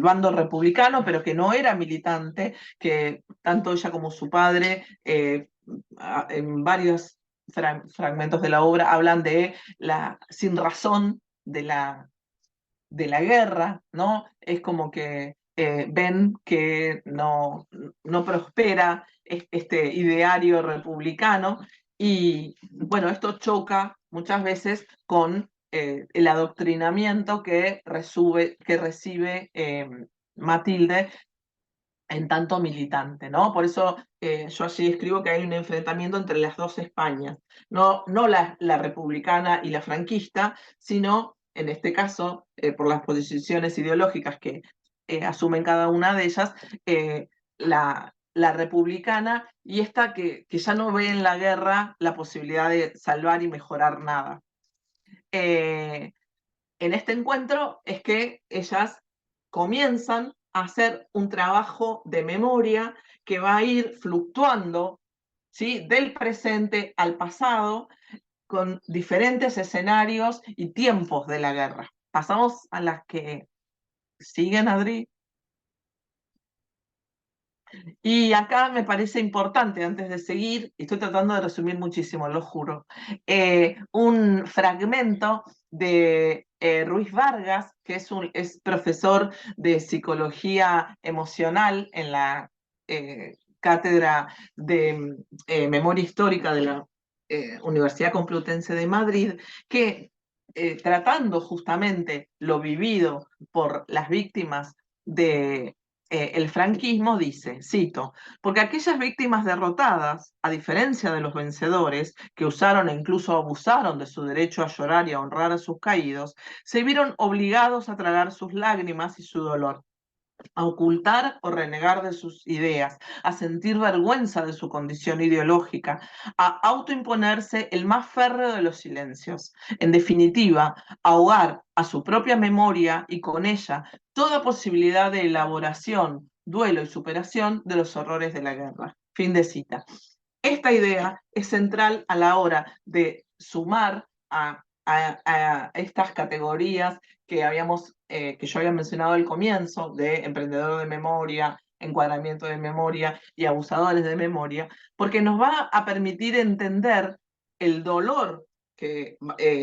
bando republicano, pero que no era militante, que tanto ella como su padre, en varios fragmentos de la obra, hablan de la sin razón de la guerra, ¿no? Es como que ven que no prospera este ideario republicano, y bueno, esto choca muchas veces con el adoctrinamiento que recibe Matilde en tanto militante, ¿no? Por eso yo allí escribo que hay un enfrentamiento entre las dos Españas, no la republicana y la franquista, sino, en este caso, por las posiciones ideológicas que asumen cada una de ellas, la republicana y esta que ya no ve en la guerra la posibilidad de salvar y mejorar nada. En este encuentro es que ellas comienzan a hacer un trabajo de memoria que va a ir fluctuando, ¿sí?, del presente al pasado, con diferentes escenarios y tiempos de la guerra. Pasamos a las que siguen, Adri. Y acá me parece importante, antes de seguir, estoy tratando de resumir muchísimo, lo juro, un fragmento de Ruiz Vargas, que es profesor de psicología emocional en la cátedra de memoria histórica de la Universidad Complutense de Madrid, que tratando justamente lo vivido por las víctimas de el franquismo, dice, cito, porque aquellas víctimas derrotadas, a diferencia de los vencedores, que usaron e incluso abusaron de su derecho a llorar y a honrar a sus caídos, se vieron obligados a tragar sus lágrimas y su dolor, a ocultar o renegar de sus ideas, a sentir vergüenza de su condición ideológica, a autoimponerse el más férreo de los silencios. En definitiva, ahogar a su propia memoria y con ella toda posibilidad de elaboración, duelo y superación de los horrores de la guerra. Fin de cita. Esta idea es central a la hora de sumar a estas categorías que yo había mencionado al comienzo, de emprendedor de memoria, encuadramiento de memoria y abusadores de memoria, porque nos va a permitir entender el dolor que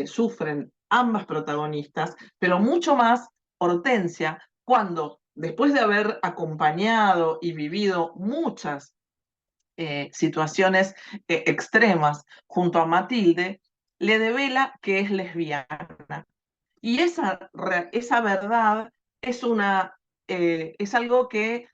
sufren ambas protagonistas, pero mucho más Hortensia, cuando después de haber acompañado y vivido muchas situaciones extremas junto a Matilde, le devela que es lesbiana. Y esa verdad es algo que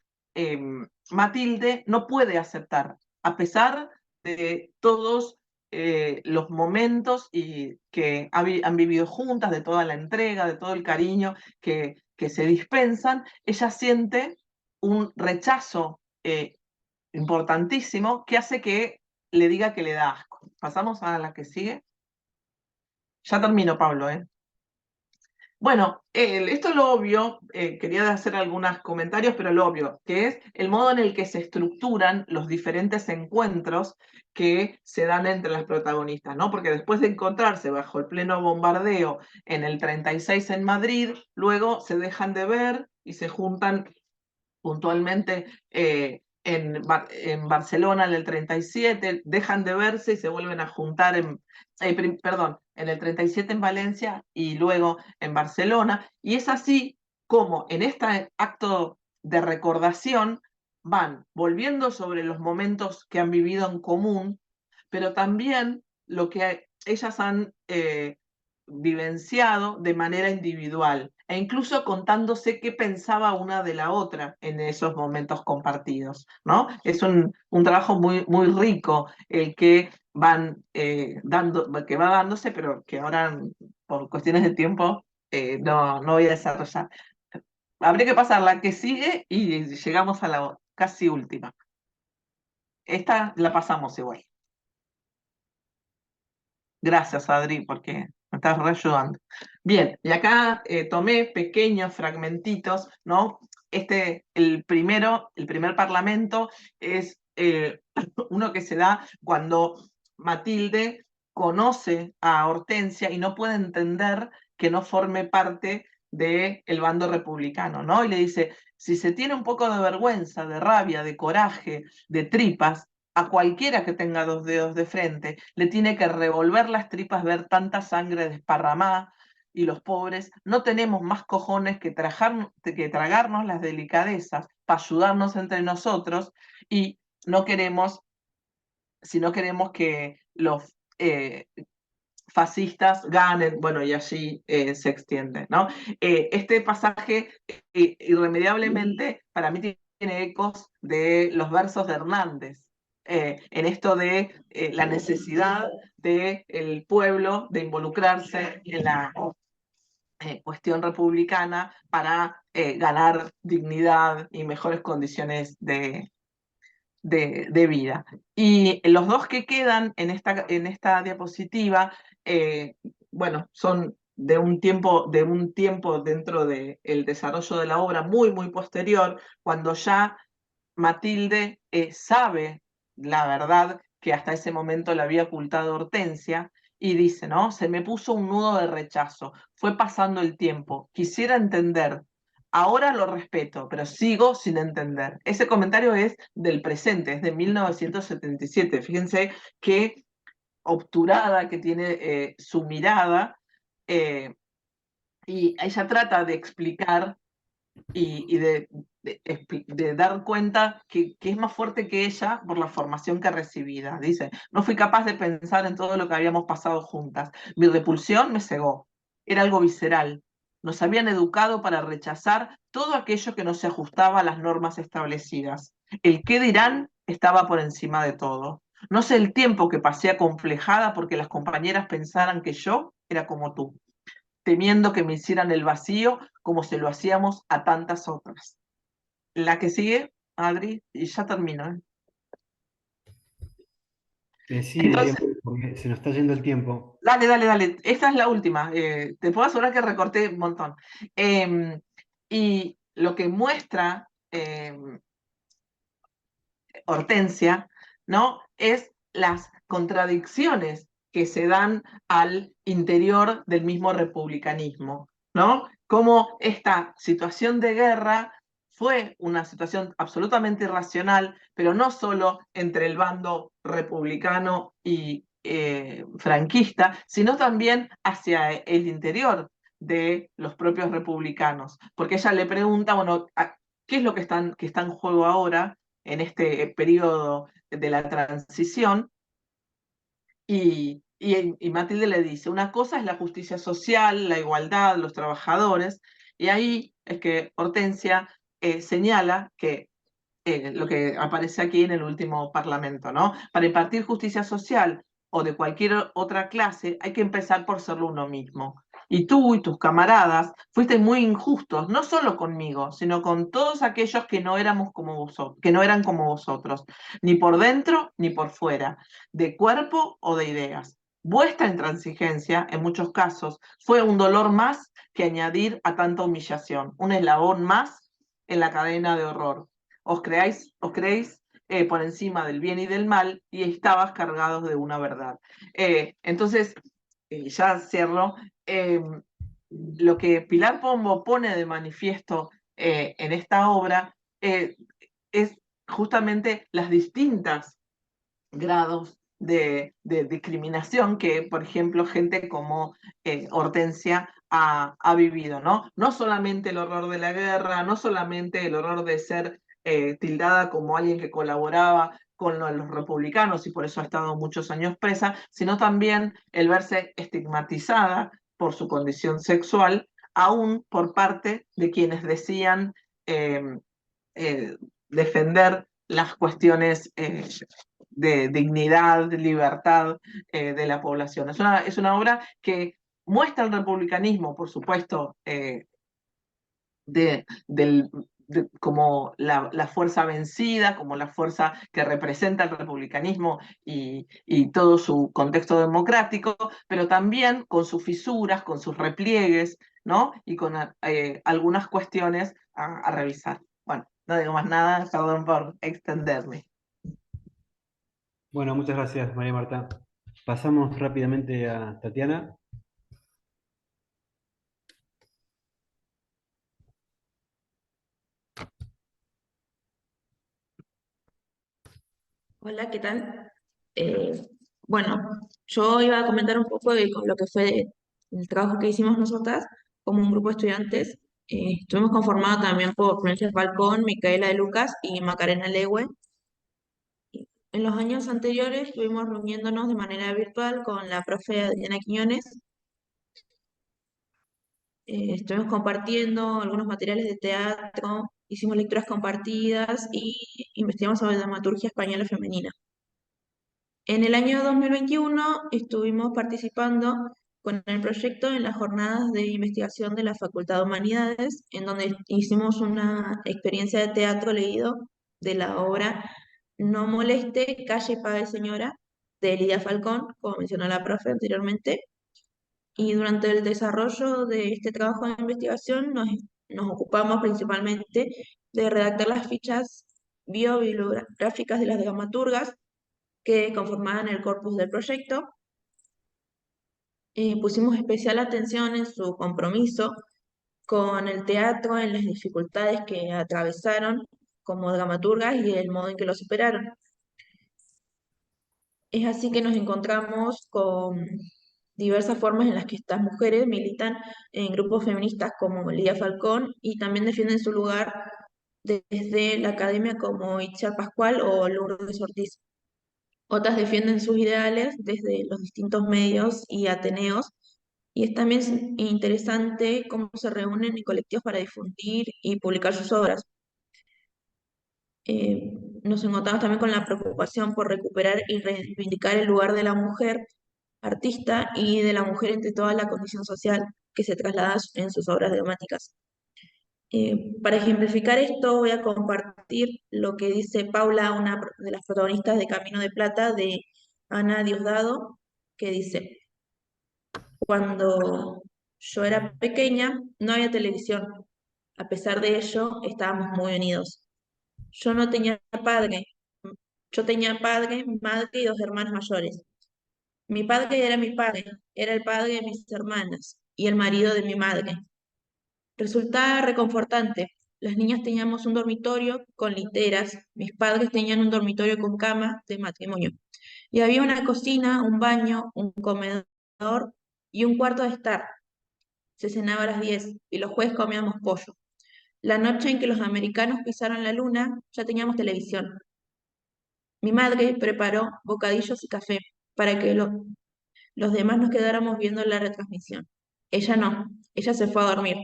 Matilde no puede aceptar, a pesar de todos los momentos que han vivido juntas, de toda la entrega, de todo el cariño que se dispensan. Ella siente un rechazo importantísimo que hace que le diga que le da asco. Pasamos a la que sigue. Ya termino, Pablo, ¿eh? Bueno, esto es lo obvio, quería hacer algunos comentarios, pero lo obvio, que es el modo en el que se estructuran los diferentes encuentros que se dan entre las protagonistas, ¿no? Porque después de encontrarse bajo el pleno bombardeo en el 36 en Madrid, luego se dejan de ver y se juntan puntualmente en Barcelona en el 37, dejan de verse y se vuelven a juntar en el 37 en Valencia y luego en Barcelona. Y es así como en este acto de recordación van volviendo sobre los momentos que han vivido en común, pero también lo que ellas han vivenciado de manera individual e incluso contándose qué pensaba una de la otra en esos momentos compartidos, ¿no? Es un trabajo muy, muy rico el que que va dándose, pero que ahora por cuestiones de tiempo no voy a desarrollar. Habría que pasar la que sigue y llegamos a la casi última. Esta la pasamos igual. Gracias, Adri, porque me estás reayudando. Bien, y acá tomé pequeños fragmentitos, ¿no? El primer parlamento es uno que se da cuando Matilde conoce a Hortensia y no puede entender que no forme parte del bando republicano, ¿no? Y le dice, si se tiene un poco de vergüenza, de rabia, de coraje, de tripas, a cualquiera que tenga dos dedos de frente, le tiene que revolver las tripas ver tanta sangre desparramada, y los pobres no tenemos más cojones que tragarnos las delicadezas para ayudarnos entre nosotros, y no queremos, si no queremos que los fascistas ganen, bueno, y allí se extiende, ¿no? Este pasaje irremediablemente para mí tiene ecos de los versos de Hernández, en esto de la necesidad del pueblo de involucrarse en la cuestión republicana para ganar dignidad y mejores condiciones de vida. Y los dos que quedan en esta diapositiva, bueno, son de un tiempo dentro del desarrollo de la obra muy, muy posterior, cuando ya Matilde sabe la verdad que hasta ese momento le había ocultado Hortensia, y dice, ¿no? Se me puso un nudo de rechazo, fue pasando el tiempo, quisiera entender, ahora lo respeto, pero sigo sin entender. Ese comentario es del presente, es de 1977. Fíjense qué obturada que tiene su mirada, eh, y ella trata de explicar y de dar cuenta que es más fuerte que ella por la formación que ha recibido. Dice, no fui capaz de pensar en todo lo que habíamos pasado juntas. Mi repulsión me cegó. Era algo visceral. Nos habían educado para rechazar todo aquello que no se ajustaba a las normas establecidas. El qué dirán estaba por encima de todo. No sé el tiempo que pasé acomplejada porque las compañeras pensaran que yo era como tú, temiendo que me hicieran el vacío como se lo hacíamos a tantas otras. La que sigue, Adri, y ya termino. Sí, Entonces, porque se nos está yendo el tiempo. dale, dale, dale. Esta es la última. Te puedo asegurar que recorté un montón. Y lo que muestra Hortensia, ¿no? Es las contradicciones que se dan al interior del mismo republicanismo, ¿no? Cómo esta situación de guerra fue una situación absolutamente irracional, pero no solo entre el bando republicano y franquista, sino también hacia el interior de los propios republicanos, porque ella le pregunta, bueno, ¿qué es lo que está en juego ahora en este periodo de la transición? Y Matilde le dice, una cosa es la justicia social, la igualdad, los trabajadores, y ahí es que Hortensia señala que lo que aparece aquí en el último parlamento, ¿no? Para impartir justicia social o de cualquier otra clase, hay que empezar por serlo uno mismo. Y tú y tus camaradas fuiste muy injustos, no solo conmigo, sino con todos aquellos que no éramos como vosotros, que no eran como vosotros, ni por dentro ni por fuera, de cuerpo o de ideas. Vuestra intransigencia, en muchos casos, fue un dolor más que añadir a tanta humillación, un eslabón más en la cadena de horror. Os creéis por encima del bien y del mal y estabas cargados de una verdad. Entonces, ya cierro, lo que Pilar Pombo pone de manifiesto en esta obra es justamente las distintas grados de discriminación que, por ejemplo, gente como Hortensia ha vivido, ¿no? No solamente el horror de la guerra, no solamente el horror de ser tildada como alguien que colaboraba con los republicanos y por eso ha estado muchos años presa, sino también el verse estigmatizada por su condición sexual, aún por parte de quienes decían eh, defender las cuestiones de dignidad, de libertad de la población. Es una obra que muestra el republicanismo, por supuesto, de, del, como la fuerza vencida, como la fuerza que representa el republicanismo y todo su contexto democrático, pero también con sus fisuras, con sus repliegues, ¿no? Y con algunas cuestiones a revisar. Bueno, no digo más nada, perdón por extenderme. Bueno, muchas gracias, María Marta. Pasamos rápidamente a Tatiana. Hola, ¿qué tal? Eh, bueno, yo iba a comentar un poco de lo que fue el trabajo que hicimos nosotras como un grupo de estudiantes. Estuvimos conformados también por Florencia Falcón, Micaela de Lucas y Macarena Lewe. En los años anteriores estuvimos reuniéndonos de manera virtual con la profe Adriana Quiñones. Estuvimos compartiendo algunos materiales de teatro hicimos lecturas compartidas y investigamos sobre dramaturgia española femenina. En el año 2021 estuvimos participando con el proyecto en las jornadas de investigación de la Facultad de Humanidades, en donde hicimos una experiencia de teatro leído de la obra No moleste, calle, pague señora, de Lidia Falcón, como mencionó la profe anteriormente. Y durante el desarrollo de este trabajo de investigación nos ocupamos principalmente de redactar las fichas biobibliográficas de las dramaturgas que conformaban el corpus del proyecto. Pusimos especial atención en su compromiso con el teatro, en las dificultades que atravesaron como dramaturgas y el modo en que lo superaron. Es así que nos encontramos con diversas formas en las que estas mujeres militan en grupos feministas como Lidia Falcón y también defienden su lugar desde la academia como Itziar Pascual o Lourdes Ortiz. Otras defienden sus ideales desde los distintos medios y ateneos, y es también interesante cómo se reúnen en colectivos para difundir y publicar sus obras. Nos encontramos también con la preocupación por recuperar y reivindicar el lugar de la mujer artista y de la mujer entre toda la condición social que se traslada en sus obras dramáticas. Para ejemplificar esto voy a compartir lo que dice Paula, una de las protagonistas de Camino de Plata, de Ana Diosdado, que dice: cuando yo era pequeña no había televisión, a pesar de ello estábamos muy unidos. Yo no tenía padre, yo tenía padre, madre y dos hermanos mayores. Mi padre era mi padre, era el padre de mis hermanas y el marido de mi madre. Resultaba reconfortante. Las niñas teníamos un dormitorio con literas, mis padres tenían un dormitorio con cama de matrimonio. Y había una cocina, un baño, un comedor y un cuarto de estar. Se cenaba a las 10 y los jueves comíamos pollo. La noche en que los americanos pisaron la luna, ya teníamos televisión. Mi madre preparó bocadillos y café para que los demás nos quedáramos viendo la retransmisión. Ella no, ella se fue a dormir.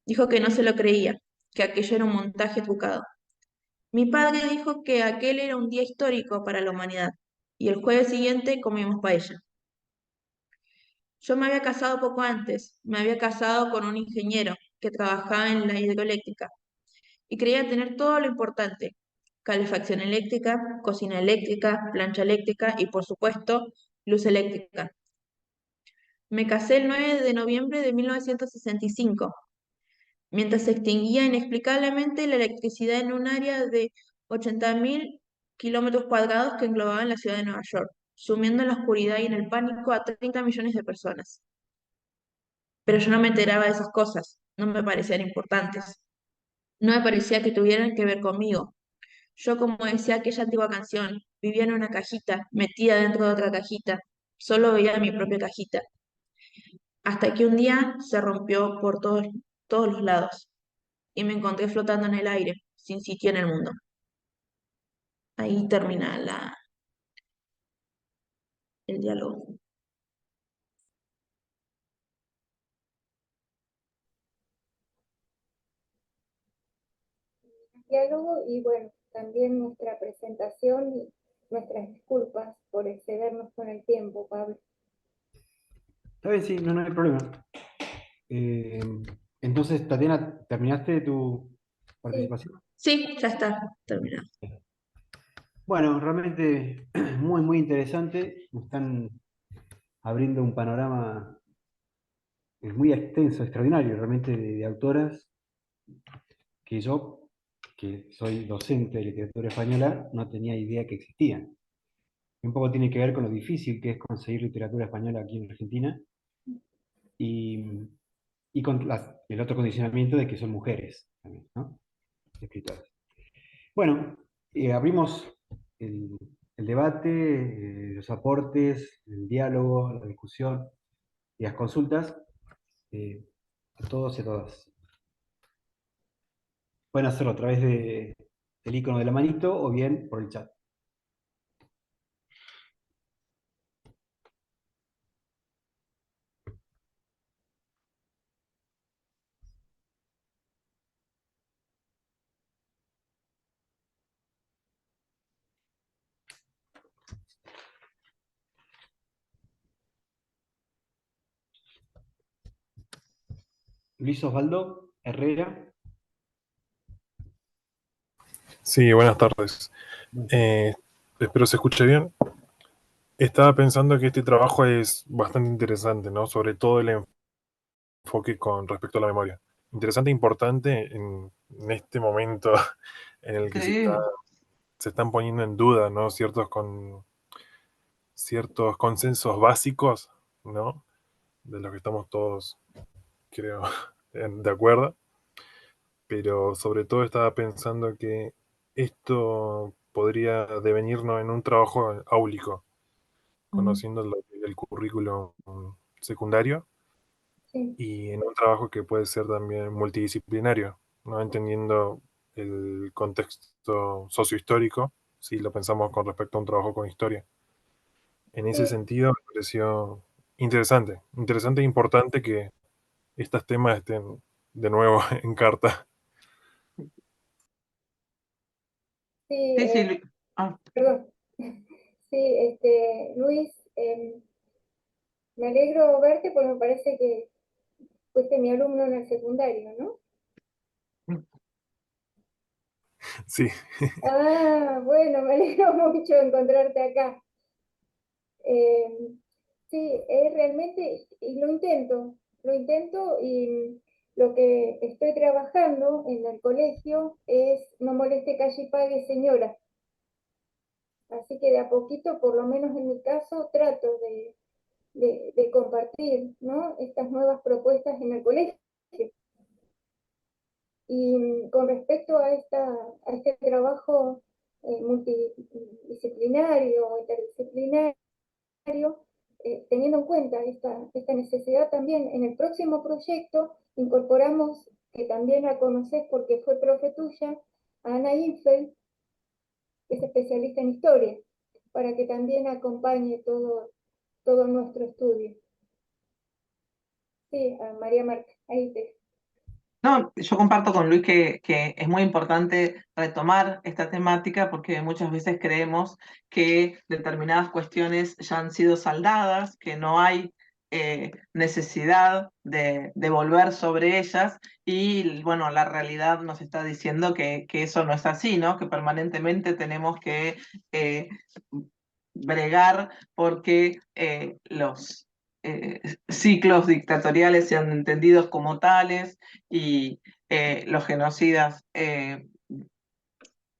Dijo que no se lo creía, que aquello era un montaje trucado. Mi padre dijo que aquel era un día histórico para la humanidad, y el jueves siguiente comimos paella. Yo me había casado poco antes, me había casado con un ingeniero que trabajaba en la hidroeléctrica, y creía tener todo lo importante: calefacción eléctrica, cocina eléctrica, plancha eléctrica y, por supuesto, luz eléctrica. Me casé el 9 de noviembre de 1965, mientras se extinguía inexplicablemente la electricidad en un área de 80.000 kilómetros cuadrados que englobaban la ciudad de Nueva York, sumiendo en la oscuridad y en el pánico a 30 millones de personas. Pero yo no me enteraba de esas cosas, no me parecían importantes, no me parecía que tuvieran que ver conmigo. Yo, como decía aquella antigua canción, vivía en una cajita, metida dentro de otra cajita, solo veía mi propia cajita, hasta que un día se rompió por todos los lados y me encontré flotando en el aire, sin sitio en el mundo. Ahí termina el diálogo. Diálogo y bueno, también nuestra presentación y nuestras disculpas por excedernos con el tiempo, Pablo. Está bien, sí, no, no hay problema. Eh, entonces, Tatiana, ¿terminaste tu Sí, participación? Sí, ya está terminado. Bueno, realmente muy, muy interesante. Nos están abriendo un panorama muy extenso, extraordinario, realmente de autoras que yo, que soy docente de literatura española, no tenía idea que existían. Y un poco tiene que ver con lo difícil que es conseguir literatura española aquí en Argentina y, y con el otro condicionamiento de que son mujeres también, ¿no? Escritoras. Bueno, abrimos el, el debate, los aportes, el diálogo, la discusión y las consultas a todos y a todas. Pueden hacerlo a través del icono de la manito o bien por el chat. Luis Osvaldo Herrera. Sí, buenas tardes. Espero se escuche bien. Estaba pensando que este trabajo es bastante interesante, ¿no? Sobre todo el enfoque con respecto a la memoria. Interesante e importante en este momento en el que Sí, se están poniendo en duda, ¿no? Ciertos consensos básicos, ¿no? De los que estamos todos, creo, de acuerdo. Pero sobre todo estaba pensando que esto podría devenirnos en un trabajo áulico, mm, conociendo el currículum secundario Sí, y en un trabajo que puede ser también multidisciplinario, ¿no? Entendiendo el contexto sociohistórico, si lo pensamos con respecto a un trabajo con historia. En ese sí, sentido me pareció interesante e importante que estos temas estén de nuevo en carta. sí, sí, sí, ah, perdón. Sí, Luis, me alegro verte porque me parece que fuiste mi alumno en el secundario, ¿no? Sí, Ah, bueno, me alegro mucho encontrarte acá. Eh, sí, es realmente, y lo intento y lo que estoy trabajando en el colegio es no moleste, calle y pague, señora. Así que de a poquito, por lo menos en mi caso, trato de compartir, ¿no? Estas nuevas propuestas en el colegio. Y con respecto a este trabajo multidisciplinario o interdisciplinario, teniendo en cuenta esta necesidad también, en el próximo proyecto incorporamos, que también la conoces porque fue profe tuya, a Ana Infeld, que es especialista en historia, para que también acompañe todo nuestro estudio. Sí, a María Marta, ahí te. no, yo comparto con Luis que es muy importante retomar esta temática porque muchas veces creemos que determinadas cuestiones ya han sido saldadas, que no hay necesidad de volver sobre ellas y bueno, la realidad nos está diciendo que eso no es así, ¿no? Que permanentemente tenemos que eh, bregar porque los ciclos dictatoriales sean entendidos como tales y los genocidas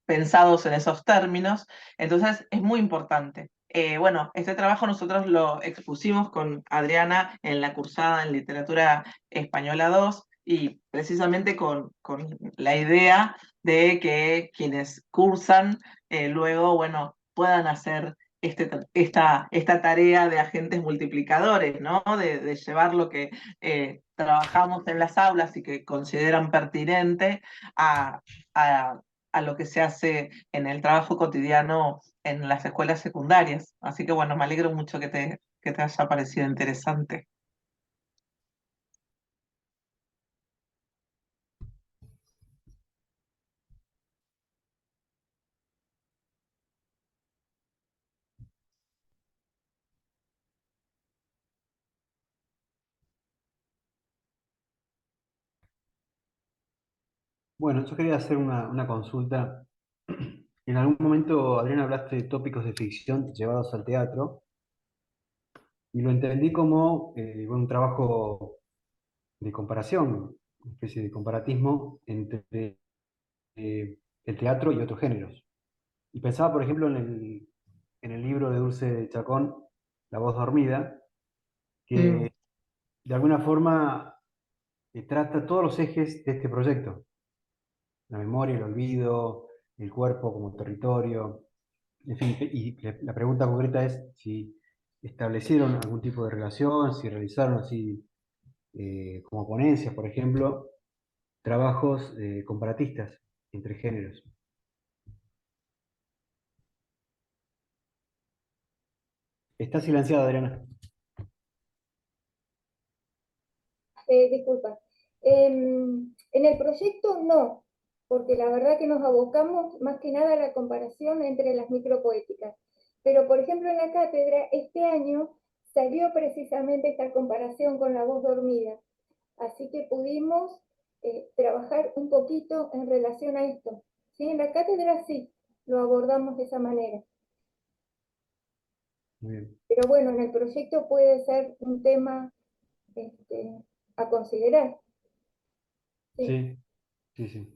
pensados en esos términos. Entonces es muy importante. Bueno, este trabajo nosotros lo expusimos con Adriana en la cursada en Literatura Española 2 y precisamente con la idea de que quienes cursan luego, bueno, puedan hacer esta tarea de agentes multiplicadores, ¿no? De llevar lo que trabajamos en las aulas y que consideran pertinente a, a a lo que se hace en el trabajo cotidiano en las escuelas secundarias. Así que bueno, me alegro mucho que te haya parecido interesante. Bueno, yo quería hacer una consulta. En algún momento, Adrián, hablaste de tópicos de ficción llevados al teatro y lo entendí como un trabajo de comparación, una especie de comparatismo entre el teatro y otros géneros. Y pensaba, por ejemplo, en el libro de Dulce Chacón, La voz dormida, Mm. que de alguna forma trata todos los ejes de este proyecto: la memoria, el olvido, el cuerpo como territorio. En fin, y la pregunta concreta es si establecieron algún tipo de relación, si realizaron así, como ponencias, por ejemplo, trabajos comparatistas entre géneros. Está silenciada, Adriana. Disculpa. En el proyecto no, porque la verdad que nos abocamos más que nada a la comparación entre las micropoéticas. Pero, por ejemplo, en la cátedra, este año salió precisamente esta comparación con La voz dormida. Así que pudimos trabajar un poquito en relación a esto. ¿Sí? En la cátedra sí, lo abordamos de esa manera. Muy bien. Pero bueno, en el proyecto puede ser un tema a considerar. Sí, Sí, sí, sí.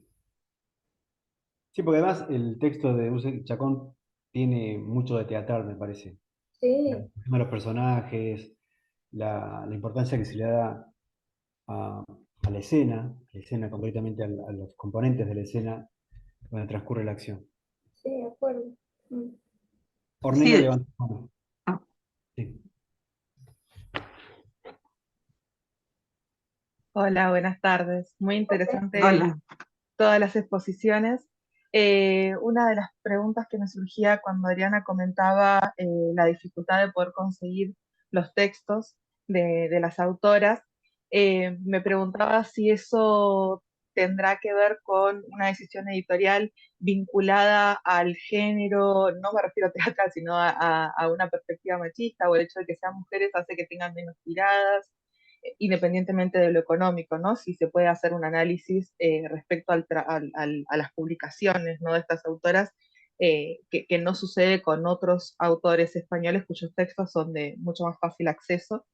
Sí, porque además el texto de Dulce Chacón tiene mucho de teatral, me parece. La sí, construcción de los personajes, la importancia que se le da a la escena concretamente a los componentes de la escena donde transcurre la acción. sí, de acuerdo. Mm. Ornella Sí, levanta la mano. ah, Sí. Hola, buenas tardes. Muy interesante hola. todas las exposiciones. Una de las preguntas que me surgía cuando Adriana comentaba la dificultad de poder conseguir los textos de las autoras, me preguntaba si eso tendrá que ver con una decisión editorial vinculada al género, no me refiero a teatral, sino a una perspectiva machista, o el hecho de que sean mujeres hace que tengan menos tiradas, independientemente de lo económico, ¿no? Si se puede hacer un análisis respecto a las publicaciones, ¿no?, de estas autoras, que no sucede con otros autores españoles cuyos textos son de mucho más fácil acceso,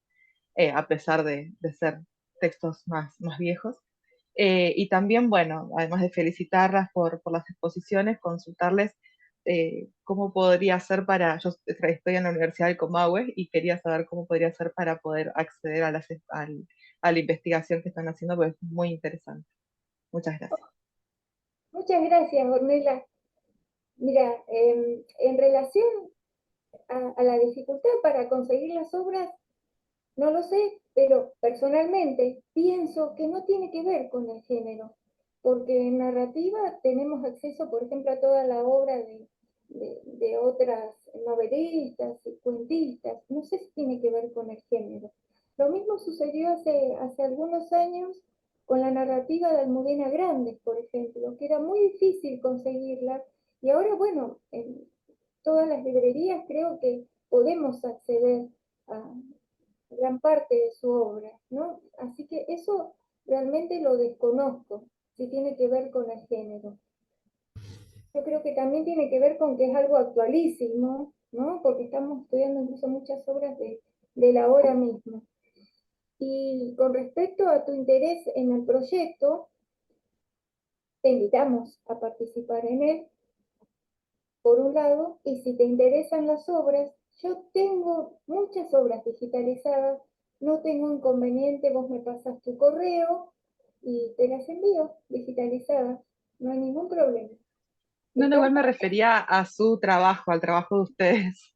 a pesar de ser textos más viejos. Y también, bueno, además de felicitarlas por las exposiciones, consultarles cómo podría ser yo estoy en la Universidad del Comahue y quería saber cómo podría ser para poder acceder a la investigación que están haciendo, porque es muy interesante. Muchas gracias. Muchas gracias, Ornella. Mira, en relación a la dificultad para conseguir las obras, no lo sé, pero personalmente pienso que no tiene que ver con el género, porque en narrativa tenemos acceso, por ejemplo, a toda la obra de otras novelistas y cuentistas. No sé si tiene que ver con el género. Lo mismo sucedió hace algunos años con la narrativa de Almudena Grandes, por ejemplo, que era muy difícil conseguirla, y ahora, bueno, en todas las librerías creo que podemos acceder a gran parte de su obra, ¿no? Así que eso realmente lo desconozco, si tiene que ver con el género. Yo creo que también tiene que ver con que es algo actualísimo, ¿no? Porque estamos estudiando incluso muchas obras de la hora misma. Y con respecto a tu interés en el proyecto, te invitamos a participar en él, por un lado, y si te interesan las obras, yo tengo muchas obras digitalizadas, no tengo inconveniente, vos me pasas tu correo y te las envío digitalizadas, no hay ningún problema. No, Está, igual me refería a su trabajo, al trabajo de ustedes.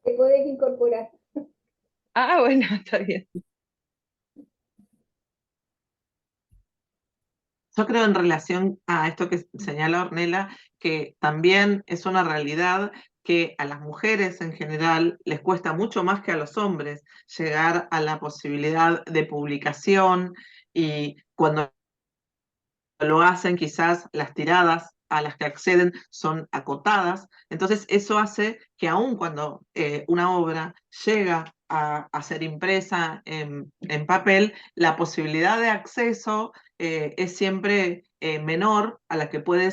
te podés incorporar. Ah, bueno, está bien. Yo creo en relación a esto que señala Ornella, que también es una realidad que a las mujeres en general les cuesta mucho más que a los hombres llegar a la posibilidad de publicación, y cuando lo hacen, quizás las tiradas a las que acceden son acotadas. Entonces eso hace que aun cuando una obra llega a ser impresa en papel, la posibilidad de acceso es siempre menor a la que puede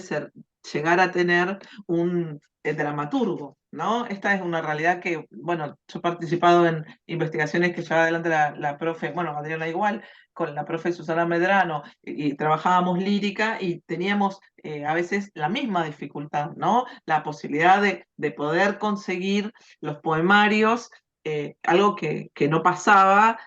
llegar a tener un dramaturgo, ¿no? Esta es una realidad que, bueno, yo he participado en investigaciones que lleva adelante la profe, bueno, Adriana igual, con la profe Susana Medrano, y trabajábamos lírica y teníamos a veces la misma dificultad, ¿no? La posibilidad de poder conseguir los poemarios, algo que no pasaba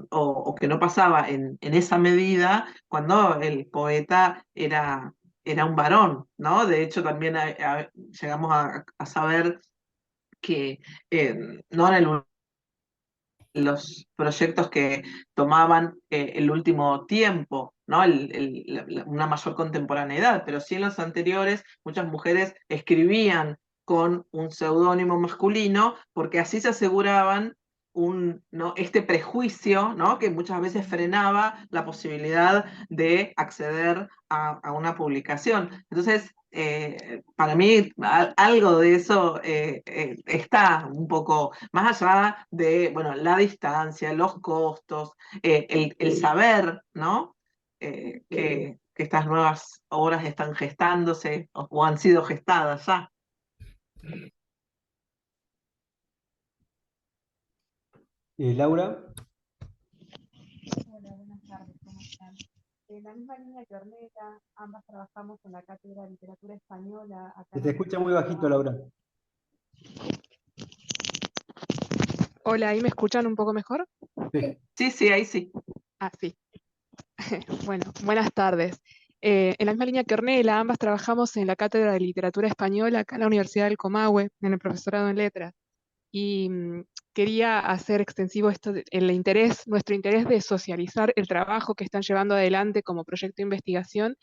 o que no pasaba en esa medida cuando el poeta era un varón, ¿no? De hecho, también llegamos a saber que no en los proyectos que tomaban el último tiempo, ¿no? Una mayor contemporaneidad, pero sí en los anteriores muchas mujeres escribían con un seudónimo masculino porque así se aseguraban ¿no?, este prejuicio, ¿no?, que muchas veces frenaba la posibilidad de acceder a una publicación. Entonces, para mí algo de eso está un poco más allá de, bueno, la distancia, los costos, el saber, ¿no? Que estas nuevas obras están gestándose o han sido gestadas ya. Laura. Hola, buenas tardes, ¿cómo están? En la misma línea que Ornella, ambas trabajamos en la Cátedra de Literatura Española. Acá Se en te la escucha Universidad muy de bajito, Comahue. Laura. Hola, ¿ahí me escuchan un poco mejor? Sí. Sí, ahí sí. Ah, sí. Bueno, buenas tardes. En la misma línea que Ornella, ambas trabajamos en la Cátedra de Literatura Española acá en la Universidad del Comahue, en el profesorado en Letras. Y quería hacer extensivo nuestro interés de socializar el trabajo que están llevando adelante como proyecto de investigación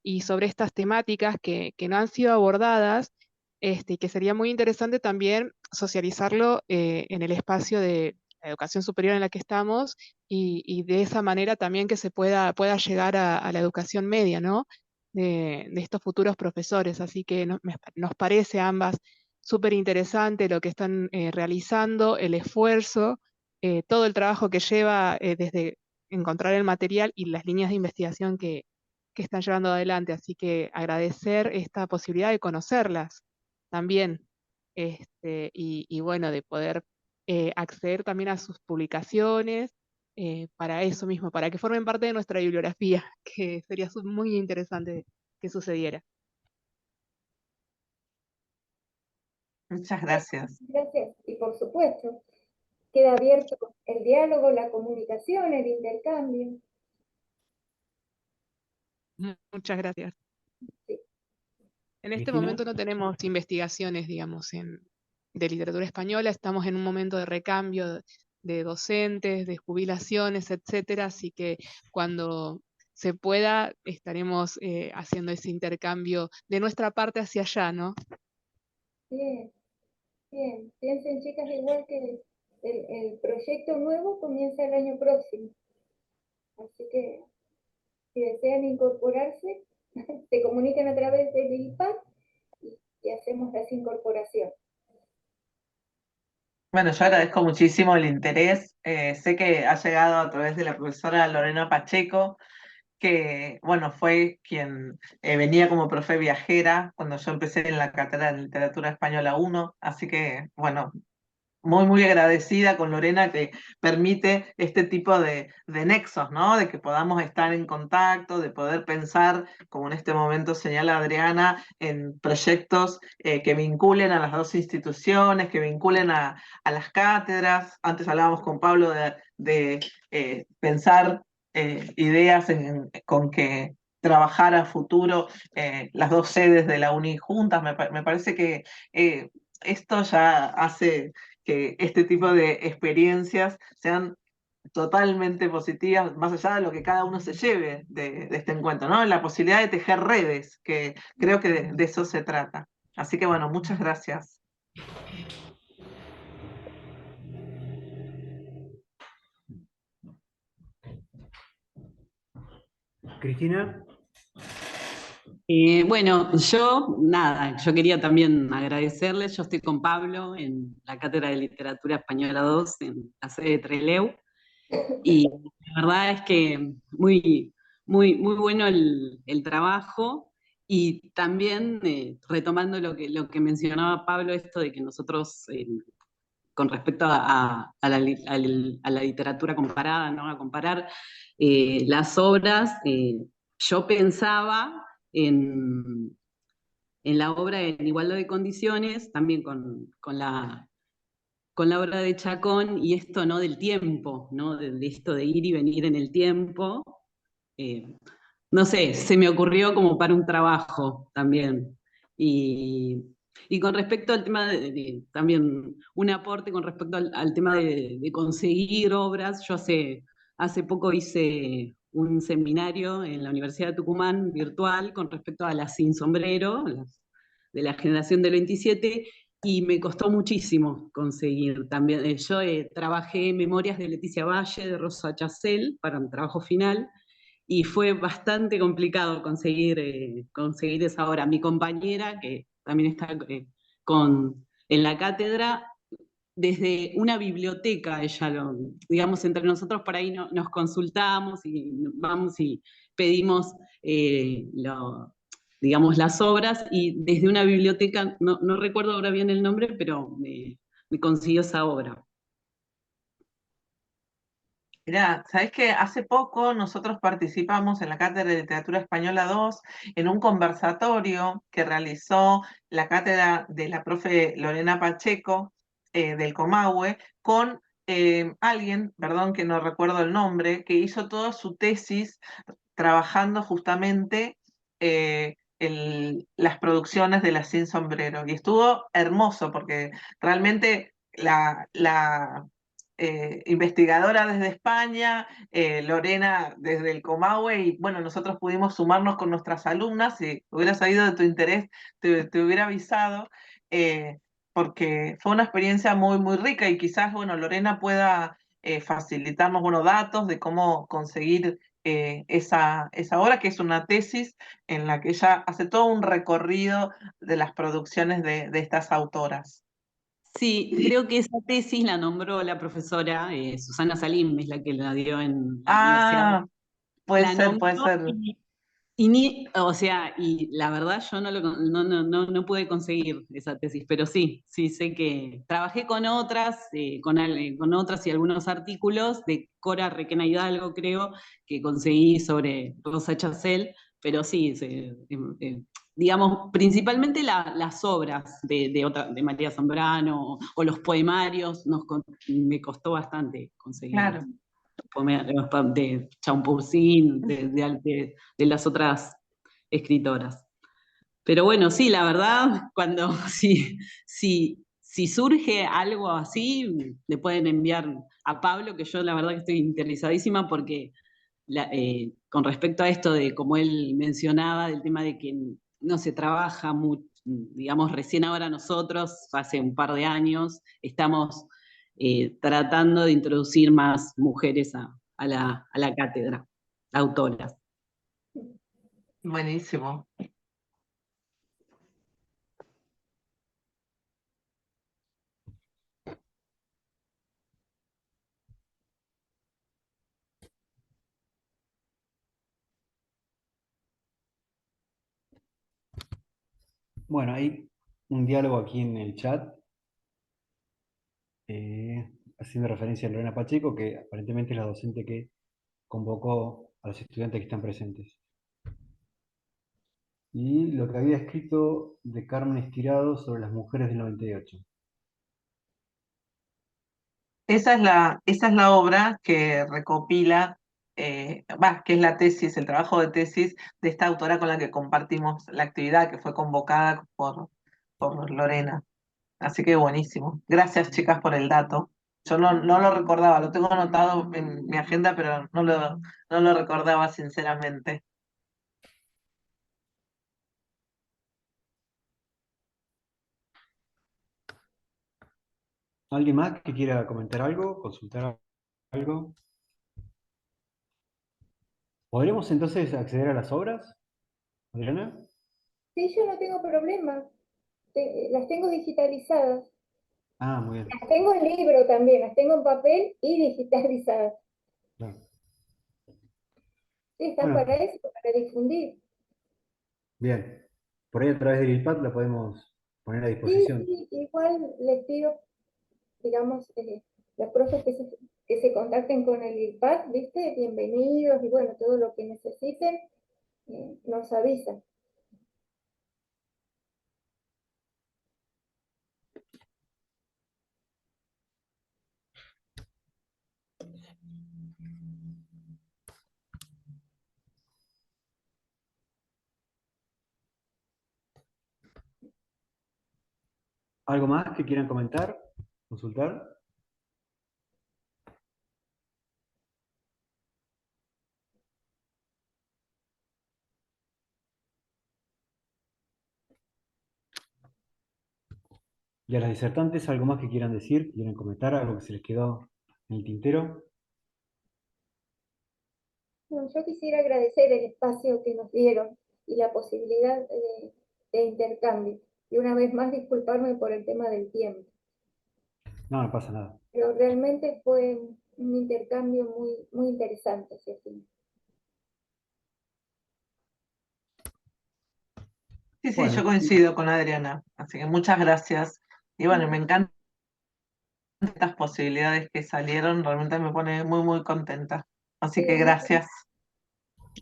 y sobre estas temáticas que no han sido abordadas, y que sería muy interesante también socializarlo en el espacio de la educación superior en la que estamos y de esa manera también que se pueda llegar a la educación media, ¿no? De estos futuros profesores. Así que nos parece a ambas súper interesante lo que están realizando, el esfuerzo, todo el trabajo que lleva desde encontrar el material y las líneas de investigación que están llevando adelante. Así que agradecer esta posibilidad de conocerlas también, y bueno, de poder acceder también a sus publicaciones. Para eso mismo, para que formen parte de nuestra bibliografía, que sería muy interesante que sucediera. Muchas gracias. Gracias. Y por supuesto, queda abierto el diálogo, la comunicación, el intercambio. Muchas gracias. Sí. En este Cristina. momento no tenemos investigaciones, digamos, de literatura española, estamos en un momento de recambio de docentes, de jubilaciones, etcétera, así que cuando se pueda estaremos haciendo ese intercambio de nuestra parte hacia allá, ¿no? Bien, bien. Piensen, chicas, igual que el proyecto nuevo comienza el año próximo. Así que si desean incorporarse, se comunican a través del IPAD y hacemos las incorporaciones. Bueno, yo agradezco muchísimo el interés. Sé que ha llegado a través de la profesora Lorena Pacheco, que, bueno, fue quien venía como profe viajera cuando yo empecé en la Cátedra de Literatura Española 1, así que, bueno, muy agradecida con Lorena que permite este tipo de nexos, ¿no? De que podamos estar en contacto, de poder pensar, como en este momento señala Adriana, en proyectos que vinculen a las dos instituciones, que vinculen a las cátedras. Antes hablábamos con Pablo de pensar ideas con que trabajar a futuro las dos sedes de la UNI juntas. Me parece que esto ya hace que este tipo de experiencias sean totalmente positivas, más allá de lo que cada uno se lleve de este encuentro, ¿no? La posibilidad de tejer redes, que creo que de eso se trata. Así que bueno, muchas gracias. Cristina. Bueno, yo quería también agradecerles. Yo estoy con Pablo en la Cátedra de Literatura Española 2, en la sede de Trelew, y la verdad es que muy bueno el trabajo, y también retomando lo que mencionaba Pablo, esto de que nosotros, con respecto a la literatura comparada, ¿no? A comparar las obras, yo pensaba en la obra En Igualdad de Condiciones, también con la obra de Chacón, y esto, ¿no? Del tiempo, ¿no? De esto de ir y venir en el tiempo. No sé, se me ocurrió como para un trabajo también. Y con respecto al tema también un aporte con respecto al tema de conseguir obras. Yo hace poco hice un seminario en la Universidad de Tucumán virtual con respecto a las sin sombrero, de la generación del 27, y me costó muchísimo conseguir también. Yo trabajé Memorias de Leticia Valle, de Rosa Chacel, para un trabajo final, y fue bastante complicado conseguir esa obra. Mi compañera, que también está en la cátedra, desde una biblioteca, digamos, entre nosotros por ahí nos consultamos y vamos y pedimos, digamos, las obras, y desde una biblioteca, no recuerdo ahora bien el nombre, pero me consiguió esa obra. Mirá, ¿sabés que hace poco nosotros participamos en la Cátedra de Literatura Española 2 en un conversatorio que realizó la cátedra de la profe Lorena Pacheco del Comahue con alguien, perdón que no recuerdo el nombre, que hizo toda su tesis trabajando justamente las producciones de La Sin Sombrero. Y estuvo hermoso porque realmente la investigadora desde España, Lorena desde el Comahue, y bueno, nosotros pudimos sumarnos con nuestras alumnas. Si hubiera sabido de tu interés, te hubiera avisado, porque fue una experiencia muy, muy rica, y quizás, bueno, Lorena pueda facilitarnos, bueno, datos de cómo conseguir esa obra, que es una tesis en la que ella hace todo un recorrido de las producciones de estas autoras. Sí, creo que esa tesis la nombró la profesora Susana Salim, es la que la dio en la universidad. Ah, puede La ser, puede nombró ser. o sea, y la verdad yo no pude conseguir esa tesis, pero sí sé que trabajé con otras, con otras y algunos artículos de Cora Requena Hidalgo, creo, que conseguí sobre Rosa Chacel, pero sí, digamos, principalmente las obras de María Zambrano o los poemarios, me costó bastante conseguirlos. Claro. De Champursin, de las otras escritoras. Pero bueno, sí, la verdad, si surge algo así, le pueden enviar a Pablo, que yo la verdad que estoy interesadísima, porque con respecto a esto de, como él mencionaba, del tema de que no se trabaja mucho, digamos, recién ahora nosotros, hace un par de años, estamos tratando de introducir más mujeres a la cátedra, autoras. Buenísimo. Bueno, hay un diálogo aquí en el chat, haciendo referencia a Lorena Pacheco, que aparentemente es la docente que convocó a los estudiantes que están presentes. Y lo que había escrito de Carmen Estirado sobre las mujeres del 98. Esa es la obra que recopila, que es la tesis, el trabajo de tesis de esta autora con la que compartimos la actividad, que fue convocada por Lorena. Así que buenísimo. Gracias, chicas, por el dato. Yo no lo recordaba, lo tengo anotado en mi agenda, pero no lo recordaba sinceramente. ¿Alguien más que quiera comentar algo, consultar algo? ¿Podremos entonces acceder a las obras, Adriana? Sí, yo no tengo problema. Las tengo digitalizadas. Ah, muy bien. Las tengo en libro también, las tengo en papel y digitalizadas. Claro. Sí, están Bueno, para eso, para difundir. bien. Por ahí a través del iPad la podemos poner a Sí, disposición. sí, igual les pido, digamos, los profes que se contacten con el IPAD, ¿viste? Bienvenidos y bueno, todo lo que necesiten, nos avisan. ¿Algo más que quieran comentar, consultar? Y a las disertantes, ¿algo más que quieran decir, que quieran comentar, algo que se les quedó en el tintero? Bueno, yo quisiera agradecer el espacio que nos dieron y la posibilidad de intercambio. Y una vez más disculparme por el tema del tiempo. No, no pasa nada. Pero realmente fue un intercambio muy, muy interesante, Cecilia. Sí, sí, Bueno, yo coincido con Adriana, así que muchas gracias. Y bueno, me encantan estas posibilidades que salieron, realmente me pone muy, muy contenta. Así que gracias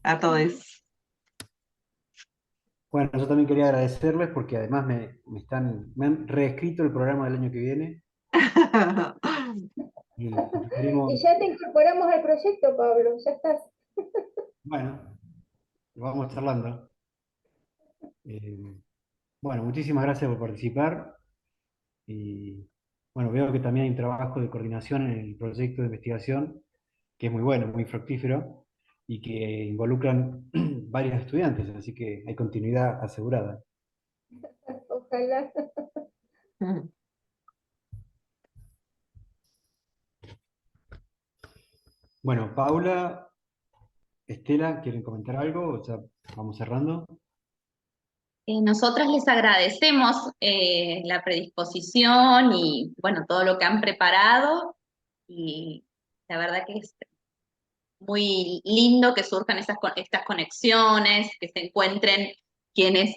a todos. bueno, yo también quería agradecerles porque además me han reescrito el programa del año que viene. Y Y esperemos, ya te incorporamos al proyecto, Pablo, ya estás. bueno, lo vamos charlando. Bueno, muchísimas gracias por participar. Y bueno, veo que también hay un trabajo de coordinación en el proyecto de investigación, que es muy bueno, muy fructífero, y que involucran varios estudiantes, así que hay continuidad asegurada. Ojalá. Bueno, Paula, Estela, ¿quieren comentar algo? O ya vamos cerrando. Nosotras les agradecemos la predisposición y bueno, todo lo que han preparado y la verdad que es muy lindo que surjan estas conexiones, que se encuentren quienes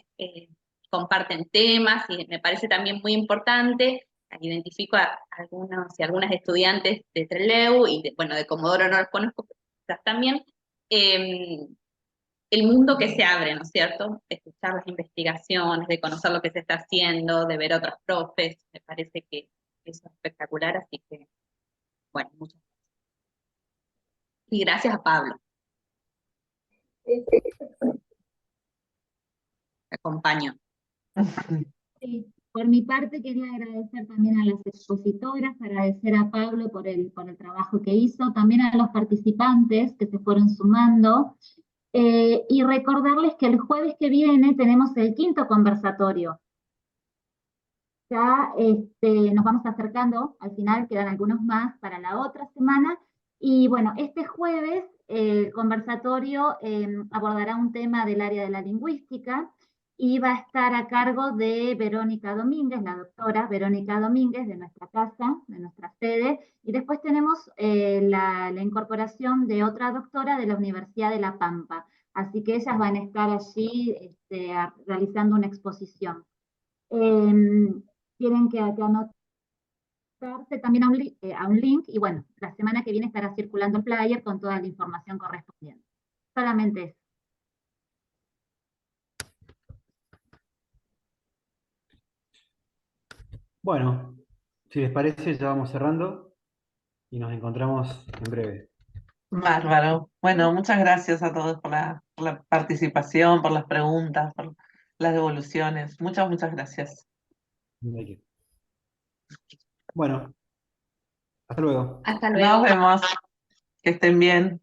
comparten temas y me parece también muy importante. Identifico a algunos y algunas estudiantes de Trelew y bueno, de Comodoro no los conozco, pero quizás también. El mundo que se abre, ¿no es cierto? De escuchar las investigaciones, de conocer lo que se está haciendo, de ver otros profes, me parece que eso es espectacular, así que, bueno, muchas gracias. Y gracias a Pablo, te acompaño. Sí, por mi parte quería agradecer también a las expositoras, agradecer a Pablo por el trabajo que hizo, también a los participantes que se fueron sumando, y recordarles que el jueves que viene tenemos el 5º conversatorio. Ya nos vamos acercando, al final quedan algunos más para la otra semana, y bueno, este jueves el conversatorio abordará un tema del área de la lingüística, y va a estar a cargo de Verónica Domínguez, la doctora Verónica Domínguez de nuestra casa, de nuestra sede, y después tenemos la incorporación de otra doctora de la Universidad de La Pampa, así que ellas van a estar allí realizando una exposición. Tienen que anotarse también a un link, y bueno, la semana que viene estará circulando el flyer con toda la información correspondiente. Solamente eso. Bueno, si les parece, ya vamos cerrando y nos encontramos en breve. Bárbaro. Bueno, muchas gracias a todos por la participación, por las preguntas, por las devoluciones. Muchas, muchas gracias. Bueno, hasta luego. Hasta luego. Nos vemos. Que estén bien.